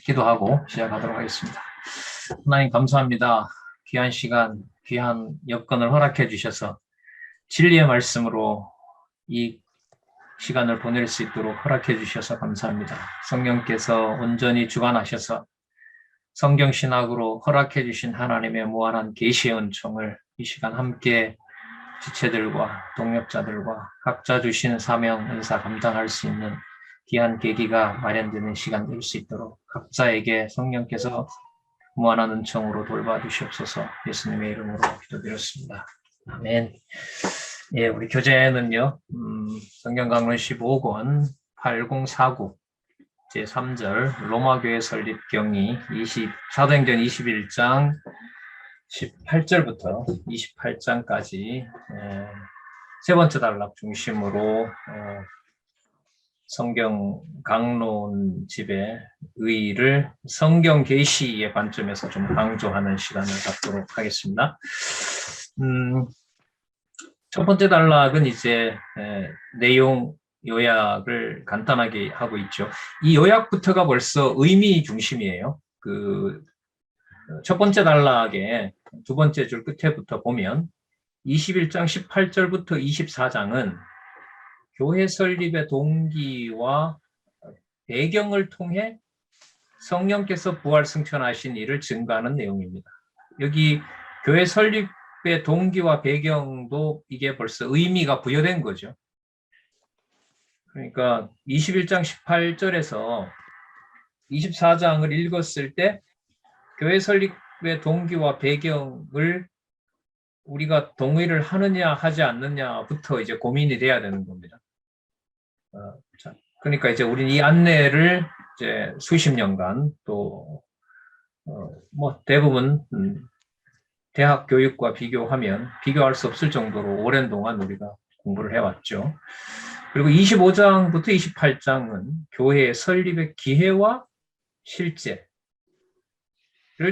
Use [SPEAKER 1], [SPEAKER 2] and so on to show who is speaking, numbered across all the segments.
[SPEAKER 1] 기도하고 시작하도록 하겠습니다. 하나님 감사합니다. 귀한 시간, 귀한 여건을 허락해 주셔서 진리의 말씀으로 이 시간을 보낼 수 있도록 허락해 주셔서 감사합니다. 성령께서 온전히 주관하셔서 성경 신학으로 허락해 주신 하나님의 무한한 계시의 은총을 이 시간 함께 지체들과 동역자들과 각자 주신 사명, 은사 감당할 수 있는 귀한 계기가 마련되는 시간 될 수 있도록 각자에게 성령께서 무한한 은총으로 돌봐주시옵소서. 예수님의 이름으로 기도드렸습니다. 아멘. 예, 우리 교재는요, 성경 강론 15권 8049 제3절 로마교회 설립경이 사도행전 21장 18절부터 28장까지 세 번째 단락 중심으로 성경 강론집의 의의를 성경 계시의 관점에서 좀 강조하는 시간을 갖도록 하겠습니다. 첫 번째 단락은 이제 내용 요약을 간단하게 하고 있죠. 이 요약부터가 벌써 의미 중심이에요. 첫 번째 단락의 두 번째 줄 끝에부터 보면 21장 18절부터 24장은 교회 설립의 동기와 배경을 통해 성령께서 부활 승천하신 일을 증거하는 내용입니다. 여기 교회 설립의 동기와 배경도 이게 벌써 의미가 부여된 거죠. 그러니까 21장 18절에서 24장을 읽었을 때 교회 설립의 동기와 배경을 우리가 동의를 하느냐 하지 않느냐부터 이제 고민이 돼야 되는 겁니다. 그러니까 이제 우리는 이 안내를 이제 수십 년간 또 대부분 대학 교육과 비교할 수 없을 정도로 오랜 동안 우리가 공부를 해왔죠. 그리고 25장부터 28장은 교회의 설립의 기회와 실제를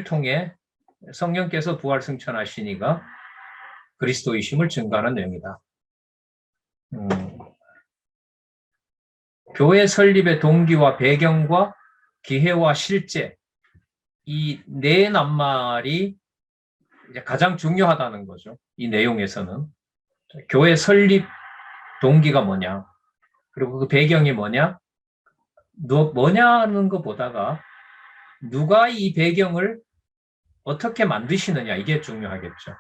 [SPEAKER 1] 통해 성령께서 부활 승천하신 이가 그리스도이심을 증거하는 내용이다. 교회 설립의 동기와 배경과 기회와 실제 이 네 낱말이 이제 가장 중요하다는 거죠. 이 내용에서는 교회 설립 동기가 뭐냐, 그리고 그 배경이 뭐냐는 것보다가 누가 이 배경을 어떻게 만드시느냐 이게 중요하겠죠.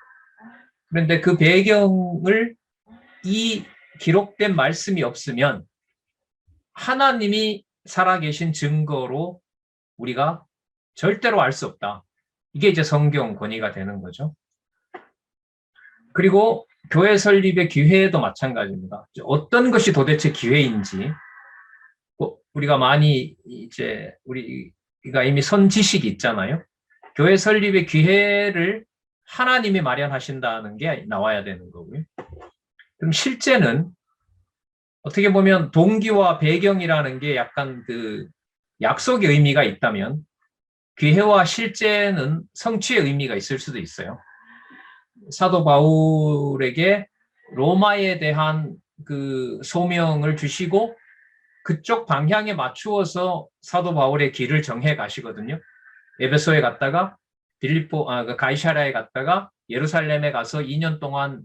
[SPEAKER 1] 그런데 그 배경을 이 기록된 말씀이 없으면 하나님이 살아계신 증거로 우리가 절대로 알 수 없다. 이게 이제 성경 권위가 되는 거죠. 그리고 교회 설립의 기회도 마찬가지입니다. 어떤 것이 도대체 기회인지 우리가 많이 이제 우리가 이미 선지식이 있잖아요. 교회 설립의 기회를 하나님이 마련하신다는 게 나와야 되는 거고요. 그럼 실제는 어떻게 보면 동기와 배경이라는 게 약간 약속의 의미가 있다면 기회와 실제는 성취의 의미가 있을 수도 있어요. 사도 바울에게 로마에 대한 그 소명을 주시고 그쪽 방향에 맞추어서 사도 바울의 길을 정해 가시거든요. 에베소에 갔다가 가이사랴에 갔다가 예루살렘에 가서 2년 동안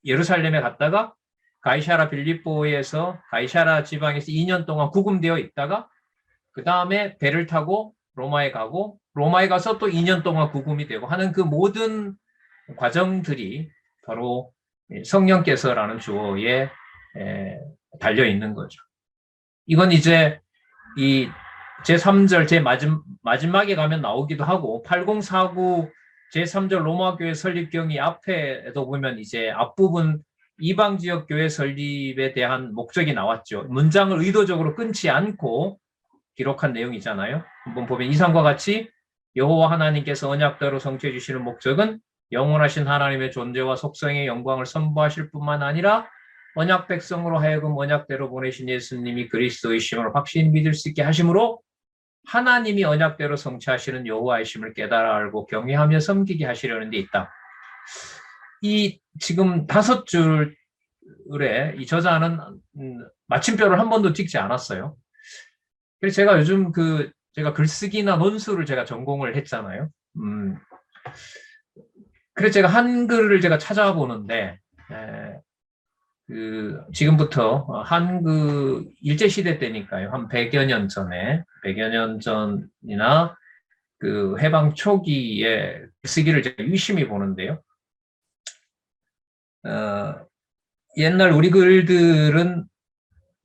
[SPEAKER 1] 예루살렘에 갔다가 가이사랴 빌립보에서 가이사랴 지방에서 2년 동안 구금되어 있다가 그 다음에 배를 타고 로마에 가고 로마에 가서 또 2년 동안 구금이 되고 하는 그 모든 과정들이 바로 성령께서라는 주어에 달려 있는 거죠. 이건 이제 이 제3절 마지막에 가면 나오기도 하고 8049 제3절 로마교회 설립경이 앞에도 보면 이제 앞부분 이방 지역 교회 설립에 대한 목적이 나왔죠. 문장을 의도적으로 끊지 않고 기록한 내용이잖아요. 한번 보면 이상과 같이 여호와 하나님께서 언약대로 성취해 주시는 목적은 영원하신 하나님의 존재와 속성의 영광을 선보하실 뿐만 아니라 언약 백성으로 하여금 언약대로 보내신 예수님이 그리스도이심을 확실히 믿을 수 있게 하심으로 하나님이 언약대로 성취하시는 여호와이심을 깨달아 알고 경외하며 섬기게 하시려는 데 있다. 이 지금 5줄에 이 저자는 마침표를 한 번도 찍지 않았어요. 그래서 제가 요즘 제가 글쓰기나 논술을 제가 전공을 했잖아요. 그래서 제가 한글을 제가 찾아보는데, 지금부터 일제시대 때니까요. 한 100여 년 전에, 100여 년 전이나 해방 초기에 글쓰기를 제가 유심히 보는데요. 옛날 우리 글들은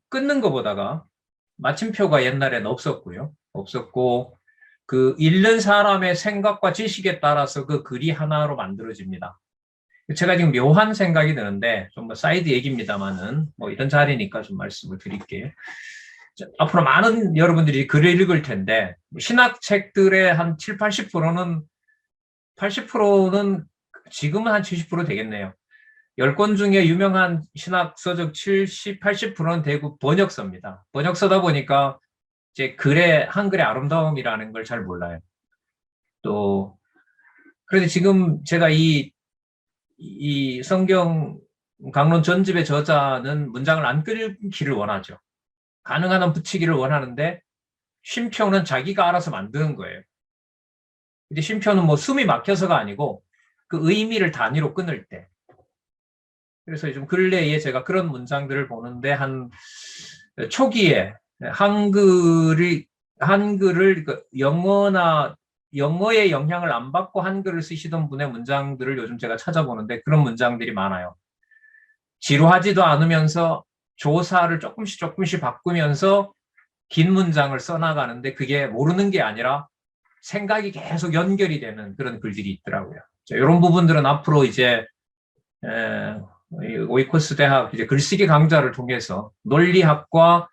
[SPEAKER 1] 끊는 것보다가 마침표가 옛날에는 없었고요. 없었고, 읽는 사람의 생각과 지식에 따라서 그 글이 하나로 만들어집니다. 제가 지금 묘한 생각이 드는데, 좀 뭐 사이드 얘기입니다만은, 뭐 이런 자리니까 좀 말씀을 드릴게요. 앞으로 많은 여러분들이 글을 읽을 텐데, 신학책들의 한 7, 80%는 지금은 한 70% 되겠네요. 10권 중에 유명한 신학서적 70, 80%는 대부분 번역서입니다. 번역서다 보니까 이제 한글의 아름다움이라는 걸 잘 몰라요. 또, 그런데 지금 제가 이 성경 강론 전집의 저자는 문장을 안 끊기를 원하죠. 가능한 한 붙이기를 원하는데, 쉼표는 자기가 알아서 만드는 거예요. 근데 쉼표는 뭐 숨이 막혀서가 아니고, 그 의미를 단위로 끊을 때. 그래서 좀 근래에 제가 그런 문장들을 보는데, 초기에 한글을 영어의 영향을 안 받고 한글을 쓰시던 분의 문장들을 요즘 제가 찾아보는데 그런 문장들이 많아요. 지루하지도 않으면서 조사를 조금씩 바꾸면서 긴 문장을 써나가는데 그게 모르는 게 아니라 생각이 계속 연결이 되는 그런 글들이 있더라고요. 이런 부분들은 앞으로 이제 오이코스 대학 이제 글쓰기 강좌를 통해서 논리학과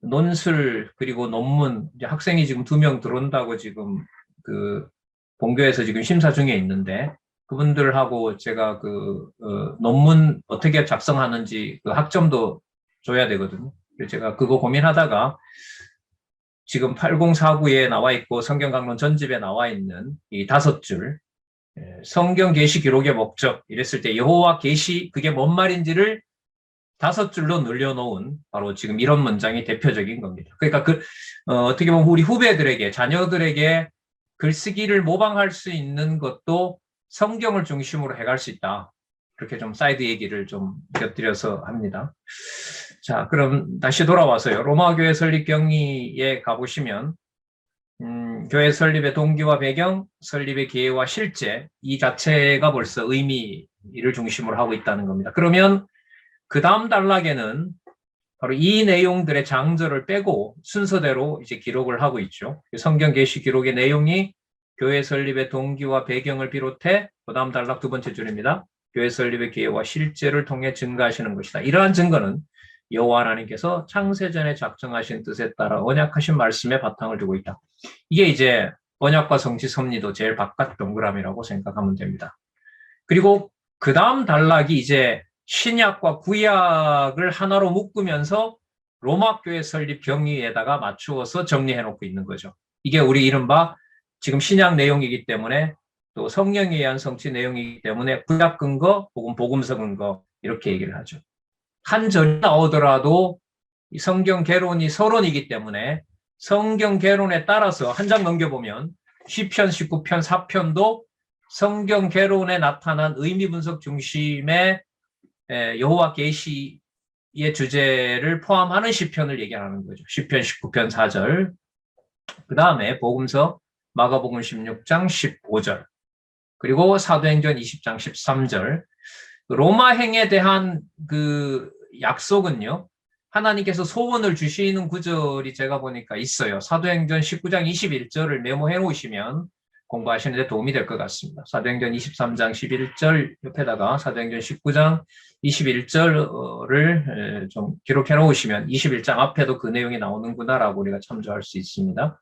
[SPEAKER 1] 논술 그리고 논문 이제 학생이 지금 2명 들어온다고 지금 본교에서 지금 심사 중에 있는데 그분들하고 제가 논문 어떻게 작성하는지 그 학점도 줘야 되거든요. 그래서 제가 그거 고민하다가 지금 8049에 나와 있고 성경강론 전집에 나와 있는 이 5줄 성경 계시 기록의 목적 이랬을 때 여호와 계시 그게 뭔 말인지를 5줄로 늘려놓은 바로 지금 이런 문장이 대표적인 겁니다. 그러니까 어떻게 보면 우리 후배들에게 자녀들에게 글쓰기를 모방할 수 있는 것도 성경을 중심으로 해갈 수 있다. 그렇게 좀 사이드 얘기를 좀 곁들여서 합니다. 자, 그럼 다시 돌아와서요. 로마교회 설립 경위에 가보시면 교회 설립의 동기와 배경, 설립의 기회와 실제 이 자체가 벌써 의미를 중심으로 하고 있다는 겁니다. 그러면 그 다음 단락에는 바로 이 내용들의 장절을 빼고 순서대로 이제 기록을 하고 있죠. 성경 계시 기록의 내용이 교회 설립의 동기와 배경을 비롯해 그 다음 단락 2번째 줄입니다. 교회 설립의 기회와 실제를 통해 증거하시는 것이다. 이러한 증거는 여호와 하나님께서 창세전에 작정하신 뜻에 따라 언약하신 말씀에 바탕을 두고 있다. 이게 이제 언약과 성취 섭리도 제일 바깥 동그라미라고 생각하면 됩니다. 그리고 그 다음 단락이 이제 신약과 구약을 하나로 묶으면서 로마교회 설립 경위에다가 맞추어서 정리해놓고 있는 거죠. 이게 우리 이른바 지금 신약 내용이기 때문에 또 성령에 의한 성취 내용이기 때문에 구약 근거 혹은 복음서 근거 이렇게 얘기를 하죠. 한 절이 나오더라도 성경 개론이 서론이기 때문에 성경 개론에 따라서 한 장 넘겨보면 시편 19편 4편도 성경 개론에 나타난 의미 분석 중심의 여호와 계시의 주제를 포함하는 시편을 얘기하는 거죠. 시편 19편 4절. 그 다음에 복음서 마가복음 16장 15절. 그리고 사도행전 20장 13절. 로마행에 대한 약속은요. 하나님께서 소원을 주시는 구절이 제가 보니까 있어요. 사도행전 19장 21절을 메모해 놓으시면 공부하시는 데 도움이 될 것 같습니다. 사도행전 23장 11절 옆에다가 사도행전 19장 21절을 좀 기록해 놓으시면 21장 앞에도 그 내용이 나오는구나라고 우리가 참조할 수 있습니다.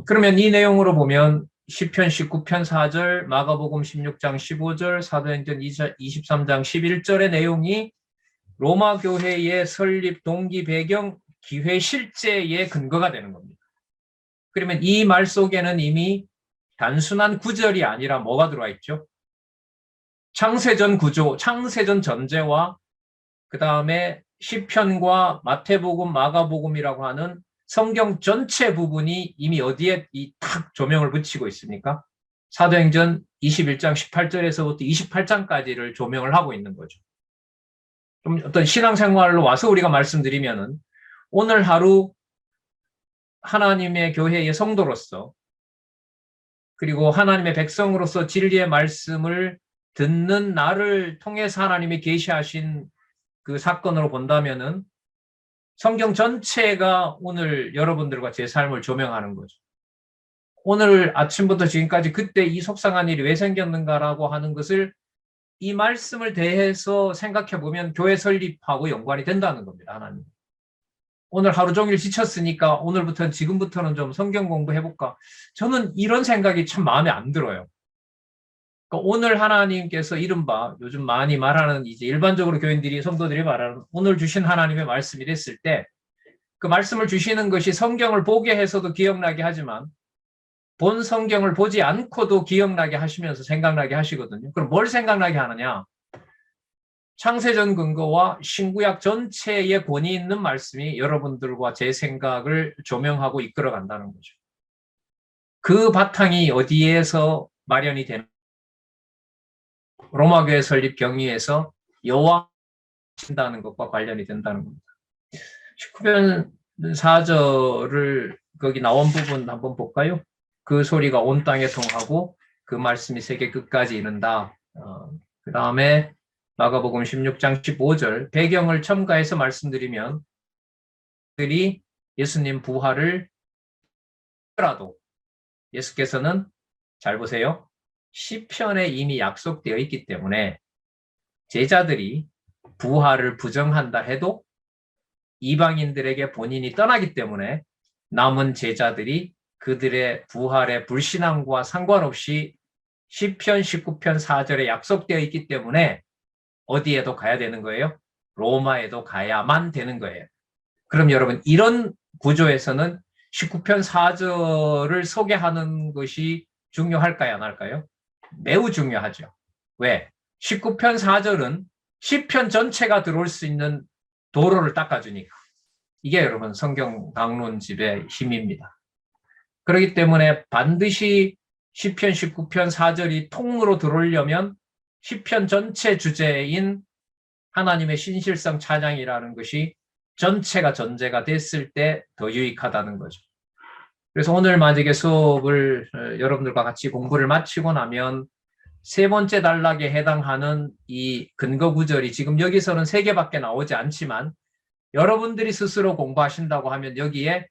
[SPEAKER 1] 그러면 이 내용으로 보면 시편 19편 4절, 마가복음 16장 15절, 사도행전 23장 11절의 내용이 로마 교회의 설립 동기 배경 기회 실제의 근거가 되는 겁니다. 그러면 이 말 속에는 이미 단순한 구절이 아니라 뭐가 들어와 있죠? 창세전 구조, 창세전 전제와 그 다음에 시편과 마태복음, 마가복음이라고 하는 성경 전체 부분이 이미 어디에 이 탁 조명을 붙이고 있습니까? 사도행전 21장 18절에서부터 28장까지를 조명을 하고 있는 거죠. 좀 어떤 신앙생활로 와서 우리가 말씀드리면은 오늘 하루 하나님의 교회의 성도로서 그리고 하나님의 백성으로서 진리의 말씀을 듣는 나를 통해서 하나님이 계시하신 그 사건으로 본다면은 성경 전체가 오늘 여러분들과 제 삶을 조명하는 거죠. 오늘 아침부터 지금까지 그때 이 속상한 일이 왜 생겼는가라고 하는 것을 이 말씀을 대해서 생각해 보면 교회 설립하고 연관이 된다는 겁니다. 하나님. 오늘 하루 종일 지쳤으니까 오늘부터는 지금부터는 좀 성경 공부해볼까? 저는 이런 생각이 참 마음에 안 들어요. 그러니까 오늘 하나님께서 이른바 요즘 많이 말하는 이제 일반적으로 교인들이 성도들이 말하는 오늘 주신 하나님의 말씀이 됐을 때 그 말씀을 주시는 것이 성경을 보게 해서도 기억나게 하지만 본 성경을 보지 않고도 기억나게 하시면서 생각나게 하시거든요. 그럼 뭘 생각나게 하느냐? 창세전 근거와 신구약 전체의 권위 있는 말씀이 여러분들과 제 생각을 조명하고 이끌어 간다는 거죠. 그 바탕이 어디에서 마련이 되는 로마교회 설립 경위에서 여호와 신다는 것과 관련이 된다는 겁니다. 19편 4절을 거기 나온 부분 한번 볼까요? 그 소리가 온 땅에 통하고 그 말씀이 세계 끝까지 이른다. 그 다음에 마가복음 16장 15절 배경을 첨가해서 말씀드리면 그들이 예수님 부활을 하더라도 예수께서는 잘 보세요. 시편에 이미 약속되어 있기 때문에 제자들이 부활을 부정한다 해도 이방인들에게 본인이 떠나기 때문에 남은 제자들이 그들의 부활의 불신앙과 상관없이 시편 19편 4절에 약속되어 있기 때문에 어디에도 가야 되는 거예요? 로마에도 가야만 되는 거예요. 그럼 여러분 이런 구조에서는 19편 4절을 소개하는 것이 중요할까요? 안 할까요? 매우 중요하죠. 왜? 19편 4절은 시편 전체가 들어올 수 있는 도로를 닦아주니까. 이게 여러분 성경 강론집의 힘입니다. 그렇기 때문에 반드시 시편 19편 4절이 통으로 들어오려면 시편 전체 주제인 하나님의 신실성 찬양이라는 것이 전체가 전제가 됐을 때 더 유익하다는 거죠. 그래서 오늘 만약에 수업을 여러분들과 같이 공부를 마치고 나면 세 번째 단락에 해당하는 이 근거 구절이 지금 여기서는 3개밖에 나오지 않지만 여러분들이 스스로 공부하신다고 하면 여기에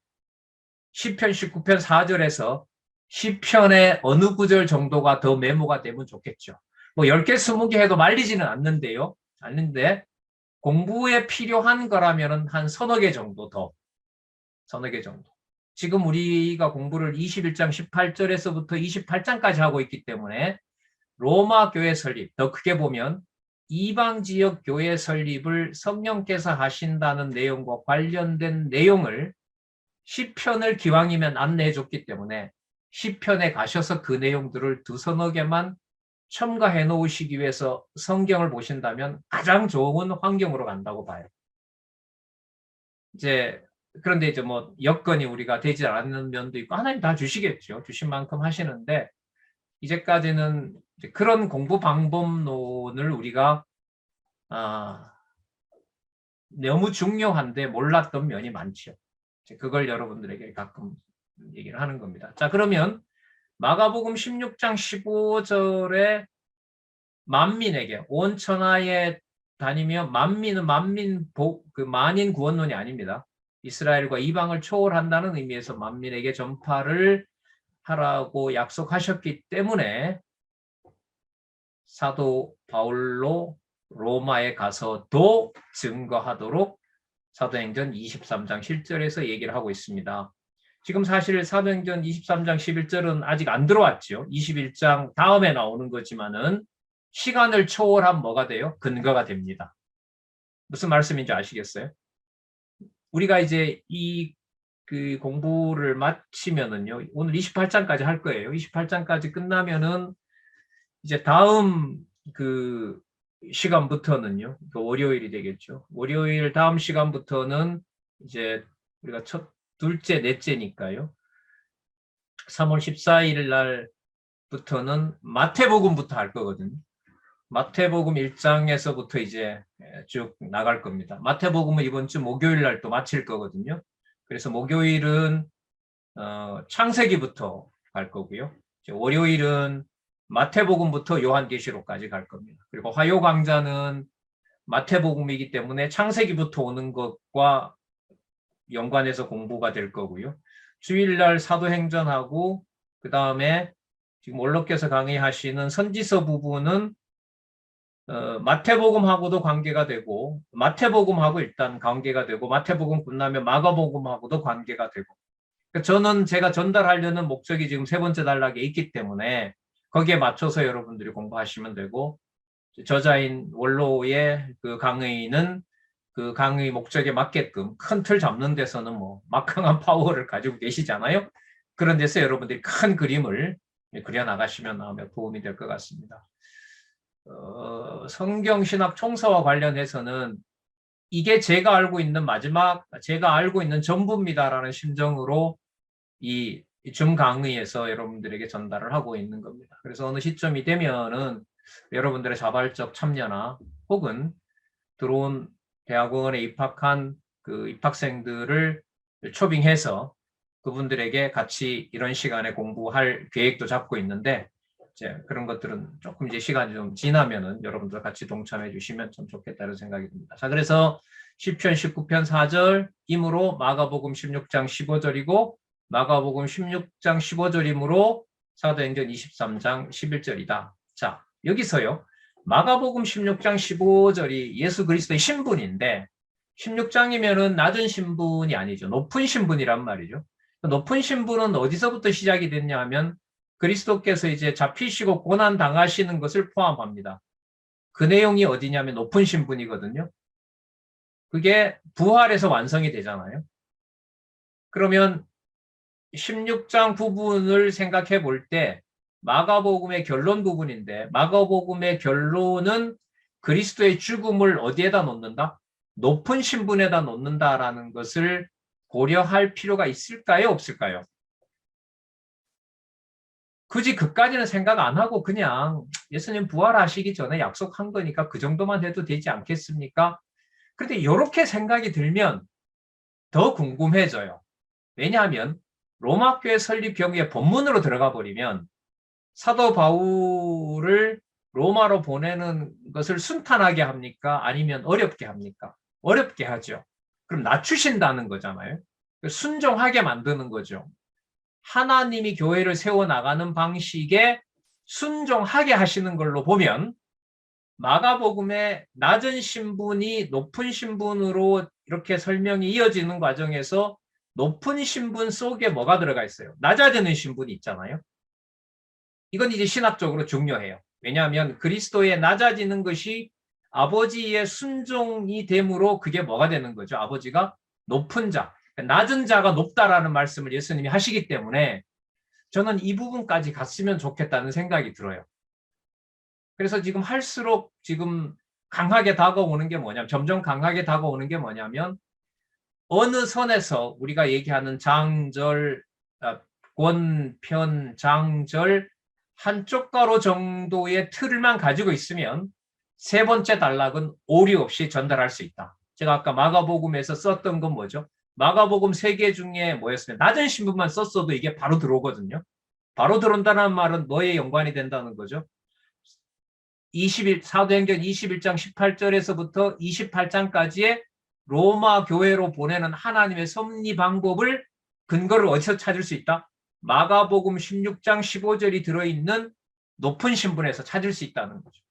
[SPEAKER 1] 시편 19편 4절에서 시편의 어느 구절 정도가 더 메모가 되면 좋겠죠. 뭐 10개, 20개 해도 말리지는 않는데요. 않는데 공부에 필요한 거라면 한 서너 개 정도 더. 서너 개 정도. 지금 우리가 공부를 21장 18절에서부터 28장까지 하고 있기 때문에 로마 교회 설립, 더 크게 보면 이방 지역 교회 설립을 성령께서 하신다는 내용과 관련된 내용을 시편을 기왕이면 안내해 줬기 때문에 시편에 가셔서 그 내용들을 두서너 개만 첨가해 놓으시기 위해서 성경을 보신다면 가장 좋은 환경으로 간다고 봐요. 그런데 뭐 여건이 우리가 되지 않는 면도 있고 하나님 다 주시겠죠. 주신 만큼 하시는데 이제까지는 그런 공부 방법론을 우리가 너무 중요한데 몰랐던 면이 많죠. 그걸 여러분들에게 가끔 얘기를 하는 겁니다. 자, 그러면 마가복음 16장 15절에 만민에게 온 천하에 다니며 만민은 만인 구원론이 아닙니다. 이스라엘과 이방을 초월한다는 의미에서 만민에게 전파를 하라고 약속하셨기 때문에 사도 바울로 로마에 가서도 증거하도록 사도행전 23장 7절에서 얘기를 하고 있습니다. 지금 사실 사도행전 23장 11절은 아직 안 들어왔죠. 21장 다음에 나오는 거지만은 시간을 초월한 뭐가 돼요? 근거가 됩니다. 무슨 말씀인지 아시겠어요? 우리가 이제 그 공부를 마치면은요. 오늘 28장까지 할 거예요. 28장까지 끝나면은 이제 다음 그 시간부터는요. 그 월요일이 되겠죠. 월요일 다음 시간부터는 이제 우리가 첫 둘째, 넷째니까요. 3월 14일 날부터는 마태복음부터 할 거거든요. 마태복음 1장에서부터 이제 쭉 나갈 겁니다. 마태복음은 이번 주 목요일 날 또 마칠 거거든요. 그래서 목요일은 창세기부터 갈 거고요. 월요일은 마태복음부터 요한계시록까지 갈 겁니다. 그리고 화요 강좌는 마태복음이기 때문에 창세기부터 오는 것과 연관해서 공부가 될 거고요. 주일날 사도행전하고 그 다음에 지금 원로께서 강의하시는 선지서 부분은 마태복음하고도 관계가 되고 마태복음하고 일단 관계가 되고 마태복음 끝나면 마가복음하고도 관계가 되고 저는 제가 전달하려는 목적이 지금 세 번째 단락에 있기 때문에 거기에 맞춰서 여러분들이 공부하시면 되고 저자인 원로의 그 강의는 그 강의 목적에 맞게끔 큰 틀 잡는 데서는 뭐 막강한 파워를 가지고 계시잖아요. 그런 데서 여러분들이 큰 그림을 그려나가시면 아마 도움이 될 것 같습니다. 성경신학 총서와 관련해서는 이게 제가 알고 있는 제가 알고 있는 전부입니다라는 심정으로 이 줌 강의에서 여러분들에게 전달을 하고 있는 겁니다. 그래서 어느 시점이 되면은 여러분들의 자발적 참여나 혹은 들어온 대학원에 입학한 그 입학생들을 초빙해서 그분들에게 같이 이런 시간에 공부할 계획도 잡고 있는데 이제 그런 것들은 조금 이제 시간이 좀 지나면은 여러분들 같이 동참해 주시면 참 좋겠다는 생각이 듭니다. 자, 그래서 시편 19편 4절 이므로 마가복음 16장 15절이고 마가복음 16장 15절이므로 사도행전 23장 11절이다. 자, 여기서요. 마가복음 16장 15절이 예수 그리스도의 신분인데 16장이면은 낮은 신분이 아니죠. 높은 신분이란 말이죠. 높은 신분은 어디서부터 시작이 됐냐 하면 그리스도께서 이제 잡히시고 고난 당하시는 것을 포함합니다. 그 내용이 어디냐면 높은 신분이거든요. 그게 부활에서 완성이 되잖아요. 그러면 16장 부분을 생각해 볼 때 마가복음의 결론 부분인데 마가복음의 결론은 그리스도의 죽음을 어디에다 놓는다? 높은 신분에다 놓는다라는 것을 고려할 필요가 있을까요? 없을까요? 굳이 그까지는 생각 안 하고 그냥 예수님 부활하시기 전에 약속한 거니까 그 정도만 해도 되지 않겠습니까? 그런데 이렇게 생각이 들면 더 궁금해져요. 왜냐하면 로마 교회 설립 경우에 본문으로 들어가 버리면 사도 바울을 로마로 보내는 것을 순탄하게 합니까? 아니면 어렵게 합니까? 어렵게 하죠. 그럼 낮추신다는 거잖아요. 순종하게 만드는 거죠. 하나님이 교회를 세워나가는 방식에 순종하게 하시는 걸로 보면 마가복음의 낮은 신분이 높은 신분으로 이렇게 설명이 이어지는 과정에서 높은 신분 속에 뭐가 들어가 있어요? 낮아지는 신분이 있잖아요. 이건 이제 신학적으로 중요해요. 왜냐하면 그리스도의 낮아지는 것이 아버지의 순종이 되므로 그게 뭐가 되는 거죠? 아버지가 높은 자, 낮은 자가 높다라는 말씀을 예수님이 하시기 때문에 저는 이 부분까지 갔으면 좋겠다는 생각이 들어요. 그래서 지금 할수록 지금 강하게 다가오는 게 뭐냐면 점점 강하게 다가오는 게 뭐냐면 어느 선에서 우리가 얘기하는 장절, 권, 장절 한쪽 가로 정도의 틀만 가지고 있으면 세 번째 단락은 오류 없이 전달할 수 있다. 제가 아까 마가복음에서 썼던 건 뭐죠? 마가복음 3개 중에 뭐였으면 낮은 신분만 썼어도 이게 바로 들어오거든요. 바로 들어온다는 말은 뭐에 연관이 된다는 거죠? 사도행전 21장 18절에서부터 28장까지의 로마 교회로 보내는 하나님의 섭리 방법을 근거를 어디서 찾을 수 있다? 마가복음 16장 15절이 들어있는 높은 신분에서 찾을 수 있다는 거죠.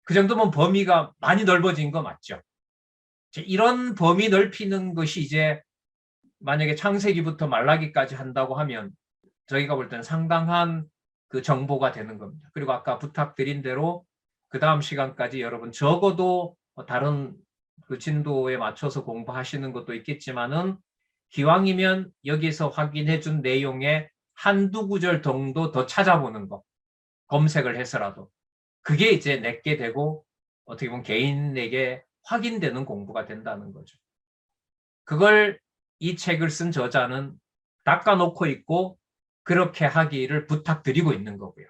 [SPEAKER 1] 그 정도면 범위가 많이 넓어진 거 맞죠? 이런 범위 넓히는 것이 이제 만약에 창세기부터 말라기까지 한다고 하면 저희가 볼 때는 상당한 그 정보가 되는 겁니다. 그리고 아까 부탁드린 대로 그 다음 시간까지 여러분 적어도 다른 그 진도에 맞춰서 공부하시는 것도 있겠지만은 기왕이면 여기서 확인해 준 내용에 한두 구절 정도 더 찾아보는 거, 검색을 해서라도 그게 이제 내게 되고 어떻게 보면 개인에게 확인되는 공부가 된다는 거죠. 그걸 이 책을 쓴 저자는 닦아놓고 있고 그렇게 하기를 부탁드리고 있는 거고요.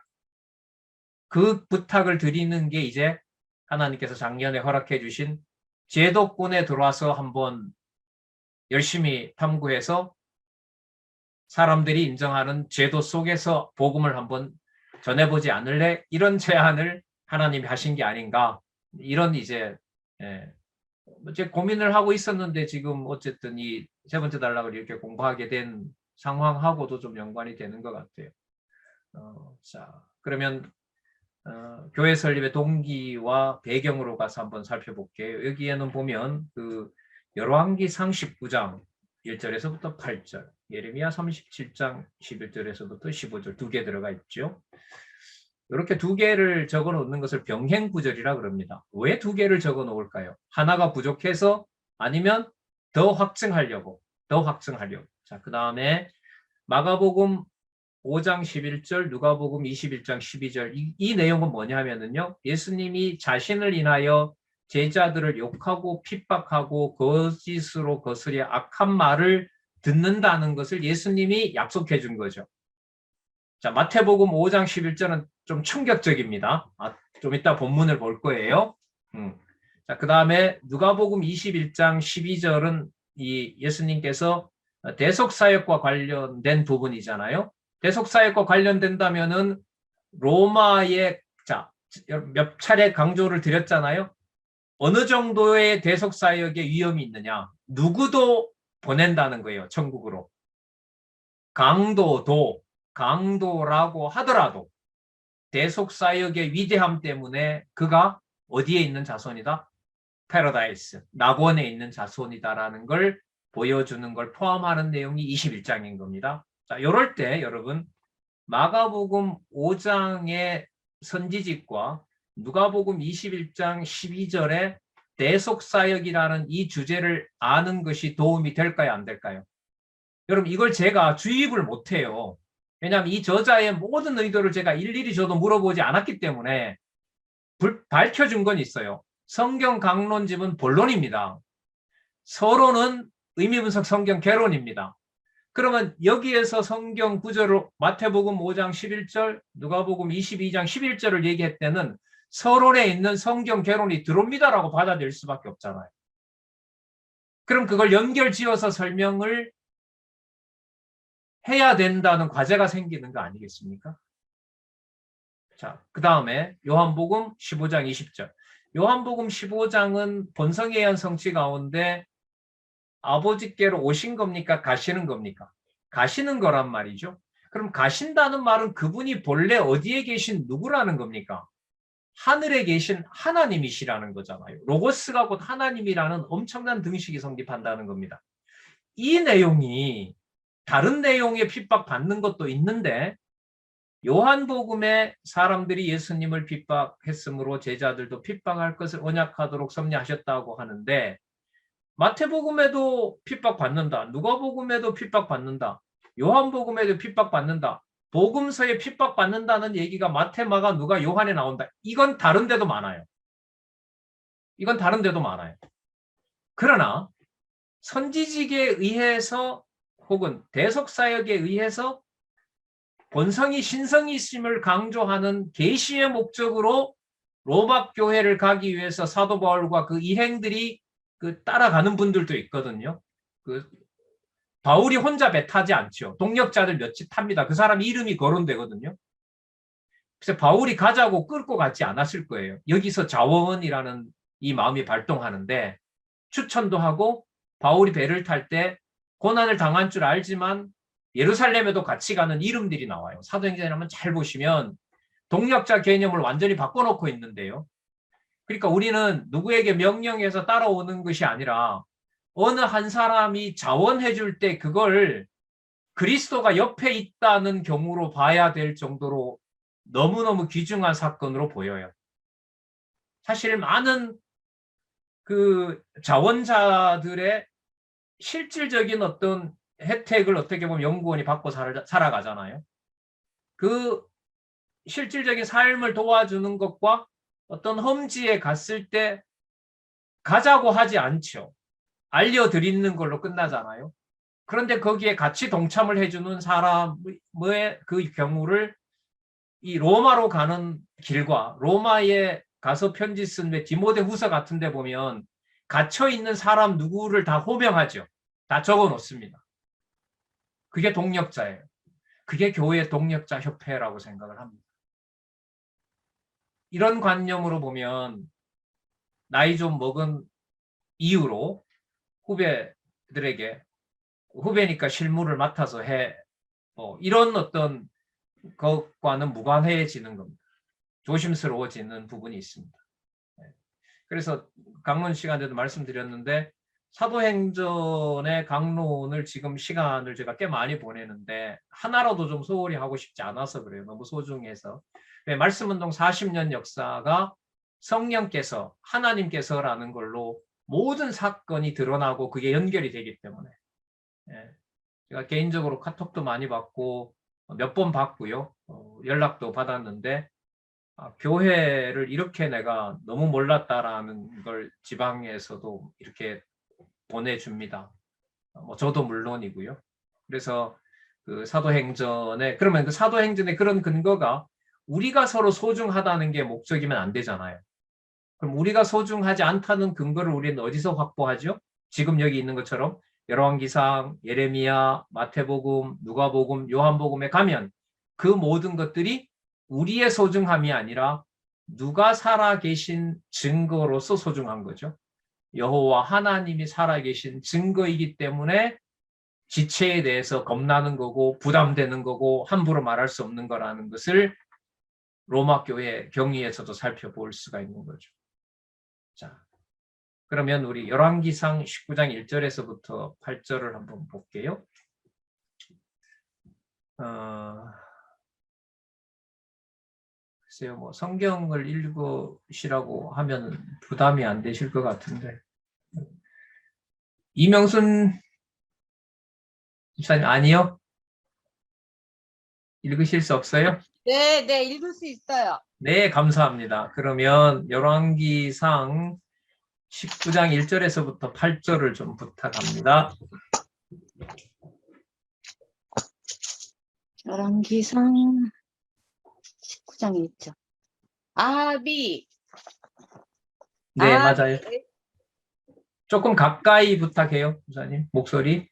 [SPEAKER 1] 그 부탁을 드리는 게 이제 하나님께서 작년에 허락해 주신 제도권에 들어와서 한번 열심히 탐구해서 사람들이 인정하는 제도 속에서 복음을 한번 전해보지 않을래? 이런 제안을 하나님이 하신 게 아닌가. 이런 이제 고민을 하고 있었는데 지금 어쨌든 이 세 번째 단락을 이렇게 공부하게 된 상황하고도 좀 연관이 되는 것 같아요. 자, 그러면 교회 설립의 동기와 배경으로 가서 한번 살펴볼게요. 여기에는 보면 그 열왕기상 19장 1절에서부터 8절, 예레미야 37장 11절에서부터 15절 두 개 들어가 있죠. 이렇게 두 개를 적어 놓는 것을 병행구절이라 그럽니다. 왜 두 개를 적어 놓을까요? 하나가 부족해서 아니면 더 확증하려고. 자, 그 다음에 마가복음 5장 11절, 누가복음 21장 12절 이 내용은 뭐냐면요. 예수님이 자신을 인하여 제자들을 욕하고 핍박하고 거짓으로 거스려 악한 말을 듣는다는 것을 예수님이 약속해 준 거죠. 자, 마태복음 5장 11절은 좀 충격적입니다. 좀 이따 본문을 볼 거예요. 자, 그 다음에 누가복음 21장 12절은 이 예수님께서 대속사역과 관련된 부분이잖아요. 대속사역과 관련된다면은 로마의, 자, 몇 차례 강조를 드렸잖아요. 어느 정도의 대속사역의 위험이 있느냐. 누구도 보낸다는 거예요. 천국으로. 강도라고 하더라도 대속사역의 위대함 때문에 그가 어디에 있는 자손이다? 패러다이스, 낙원에 있는 자손이다라는 걸 보여주는 걸 포함하는 내용이 21장인 겁니다. 자, 이럴 때 여러분 마가복음 5장의 선지직과 누가복음 21장 12절의 대속사역이라는 이 주제를 아는 것이 도움이 될까요? 안 될까요? 여러분 이걸 제가 주입을 못해요. 왜냐하면 이 저자의 모든 의도를 제가 일일이 저도 물어보지 않았기 때문에 밝혀준 건 있어요. 성경 강론집은 본론입니다. 서론은 의미분석 성경 개론입니다. 그러면 여기에서 성경 구절을 마태복음 5장 11절, 누가복음 22장 11절을 얘기할 때는 서론에 있는 성경 개론이 들어옵니다라고 받아들일 수밖에 없잖아요. 그럼 그걸 연결 지어서 설명을 해야 된다는 과제가 생기는 거 아니겠습니까? 자, 그 다음에 요한복음 15장 20절. 요한복음 15장은 본성에 의한 성취 가운데 아버지께로 오신 겁니까? 가시는 겁니까? 가시는 거란 말이죠. 그럼 가신다는 말은 그분이 본래 어디에 계신 누구라는 겁니까? 하늘에 계신 하나님이시라는 거잖아요. 로고스가 곧 하나님이라는 엄청난 등식이 성립한다는 겁니다. 이 내용이 다른 내용에 핍박받는 것도 있는데 요한복음에 사람들이 예수님을 핍박했으므로 제자들도 핍박할 것을 언약하도록 섭리하셨다고 하는데 마태복음에도 핍박받는다. 누가복음에도 핍박받는다. 요한복음에도 핍박받는다. 복음서에 핍박받는다는 얘기가 마태, 마가, 누가, 요한에 나온다. 이건 다른 데도 많아요. 그러나 선지직에 의해서 혹은 대속사역에 의해서 본성이 신성이 있음을 강조하는 계시의 목적으로 로마 교회를 가기 위해서 사도 바울과 그 일행들이 따라가는 분들도 있거든요. 바울이 혼자 배 타지 않죠. 동력자들 몇십 탑니다. 그 사람 이름이 거론되거든요. 그래서 바울이 가자고 끌고 가지 않았을 거예요. 여기서 자원이라는 이 마음이 발동하는데 추천도 하고 바울이 배를 탈 때 고난을 당한 줄 알지만 예루살렘에도 같이 가는 이름들이 나와요. 사도행전에 한번 잘 보시면 동력자 개념을 완전히 바꿔놓고 있는데요. 그러니까 우리는 누구에게 명령해서 따라오는 것이 아니라 어느 한 사람이 자원해 줄 때 그걸 그리스도가 옆에 있다는 경우로 봐야 될 정도로 너무너무 귀중한 사건으로 보여요. 사실 많은 그 자원자들의 실질적인 어떤 혜택을 어떻게 보면 연구원이 받고 살아가잖아요. 그 실질적인 삶을 도와주는 것과 어떤 험지에 갔을 때 가자고 하지 않죠. 알려드리는 걸로 끝나잖아요. 그런데 거기에 같이 동참을 해주는 사람의 그 경우를 이 로마로 가는 길과 로마에 가서 편지 쓴 디모데 후서 같은 데 보면 갇혀 있는 사람 누구를 다 호명하죠. 다 적어 놓습니다. 그게 동력자예요. 그게 교회 동력자 협회라고 생각을 합니다. 이런 관념으로 보면 나이 좀 먹은 이유로 후배들에게 후배니까 실무를 맡아서 해 이런 어떤 것과는 무관해지는 겁니다. 조심스러워지는 부분이 있습니다. 그래서 강론 시간에도 말씀드렸는데 사도행전의 강론을 지금 시간을 제가 꽤 많이 보내는데 하나라도 좀 소홀히 하고 싶지 않아서 그래요. 너무 소중해서. 말씀운동 40년 역사가 성령께서 하나님께서라는 걸로 모든 사건이 드러나고 그게 연결이 되기 때문에 제가 개인적으로 카톡도 많이 받고 몇 번 받고요. 연락도 받았는데 교회를 이렇게 내가 너무 몰랐다라는 걸 지방에서도 이렇게 보내줍니다. 저도 물론이고요. 그래서 그 사도행전에 그러면 그 사도행전의 그런 근거가 우리가 서로 소중하다는 게 목적이면 안 되잖아요. 그럼 우리가 소중하지 않다는 근거를 우리는 어디서 확보하죠? 지금 여기 있는 것처럼 열왕기상, 예레미야, 마태복음, 누가복음, 요한복음에 가면 그 모든 것들이 우리의 소중함이 아니라 누가 살아계신 증거로서 소중한 거죠. 여호와 하나님이 살아계신 증거이기 때문에 지체에 대해서 겁나는 거고 부담되는 거고 함부로 말할 수 없는 거라는 것을 로마 교회 경위에서도 살펴볼 수가 있는 거죠. 자, 그러면 우리 열왕기상 19장 1절에서부터 8절을 한번 볼게요. 글쎄요, 뭐 성경을 읽으시라고 하면 부담이 안 되실 것 같은데. 이명순 집사님 아니요? 읽으실 수 없어요?
[SPEAKER 2] 네, 네, 읽을 수 있어요.
[SPEAKER 1] 네, 감사합니다. 그러면 열왕기상 19장 1절에서부터 8절을 좀 부탁합니다.
[SPEAKER 2] 열왕기상 19장 1절. 아합이
[SPEAKER 1] 네, 맞아요. 조금 가까이 부탁해요, 목사님. 목소리.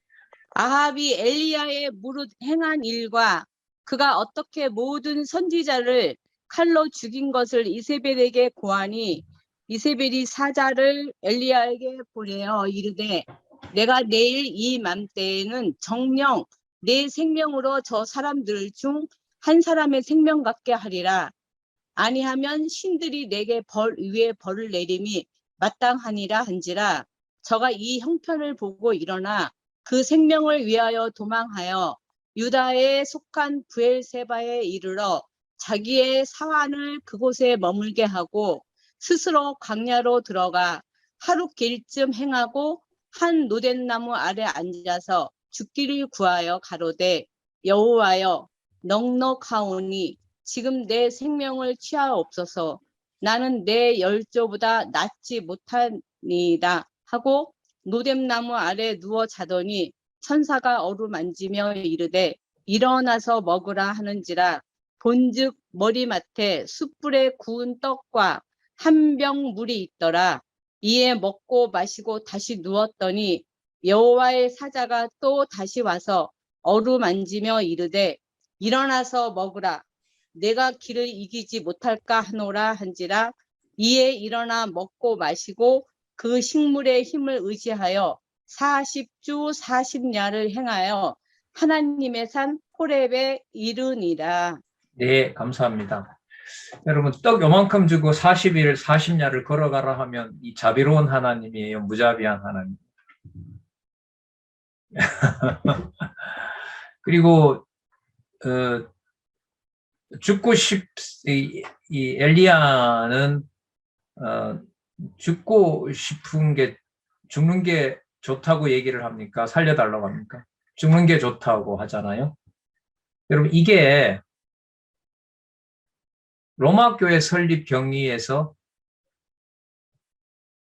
[SPEAKER 2] 아합이 엘리야의 무릇 행한 일과 그가 어떻게 모든 선지자를 칼로 죽인 것을 이세벨에게 고하니 이세벨이 사자를 엘리야에게 보내어 이르되 내가 내일 이 맘때에는 정녕 내 생명으로 저 사람들 중 한 사람의 생명 같게 하리라. 아니하면 신들이 내게 벌 위에 벌을 내림이 마땅하니라 한지라. 저가 이 형편을 보고 일어나 그 생명을 위하여 도망하여 유다에 속한 브엘세바에 이르러 자기의 사환을 그곳에 머물게 하고 스스로 광야로 들어가 하루 길쯤 행하고 한 노덴나무 아래 앉아서 죽기를 구하여 가로되 여호와여 넉넉하오니 지금 내 생명을 취하옵소서. 나는 내 열조보다 낫지 못하니이다 하고 노뎀나무 아래 누워 자더니 천사가 어루만지며 이르되 일어나서 먹으라 하는지라. 본즉 머리맡에 숯불에 구운 떡과 한 병 물이 있더라. 이에 먹고 마시고 다시 누웠더니 여호와의 사자가 또 다시 와서 어루만지며 이르되 일어나서 먹으라. 내가 길을 이기지 못할까 하노라 한지라. 이에 일어나 먹고 마시고 그 식물의 힘을 의지하여 40주 40야를 행하여 하나님의 산 호렙에 이르니라.
[SPEAKER 1] 네, 감사합니다. 여러분, 떡 요만큼 주고 40일 40야를 걸어가라 하면 이 자비로운 하나님이에요? 무자비한 하나님? 그리고 이 엘리야는 죽고 싶은 게 죽는 게 좋다고 얘기를 합니까? 살려달라고 합니까? 죽는 게 좋다고 하잖아요. 여러분, 이게 로마 교회 설립 경위에서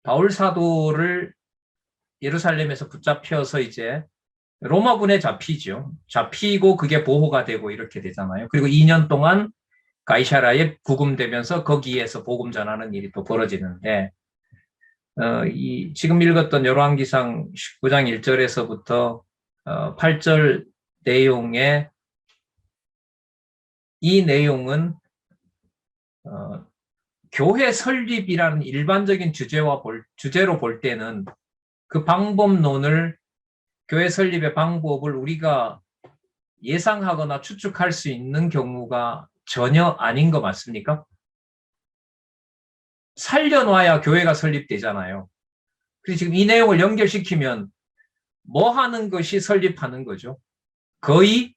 [SPEAKER 1] 바울 사도를 예루살렘에서 붙잡혀서 이제 로마군에 잡히죠. 잡히고 그게 보호가 되고 이렇게 되잖아요. 그리고 2년 동안 가이사라에 구금되면서 거기에서 복음 전하는 일이 또 벌어지는데 지금 읽었던 열왕기상 19장 1절에서부터 8절 내용의 이 내용은 교회 설립이라는 일반적인 주제로 볼 때는 그 방법론을 교회 설립의 방법을 우리가 예상하거나 추측할 수 있는 경우가 전혀 아닌 거 맞습니까? 살려놔야 교회가 설립되잖아요. 그래서 지금 이 내용을 연결시키면 뭐 하는 것이 설립하는 거죠? 거의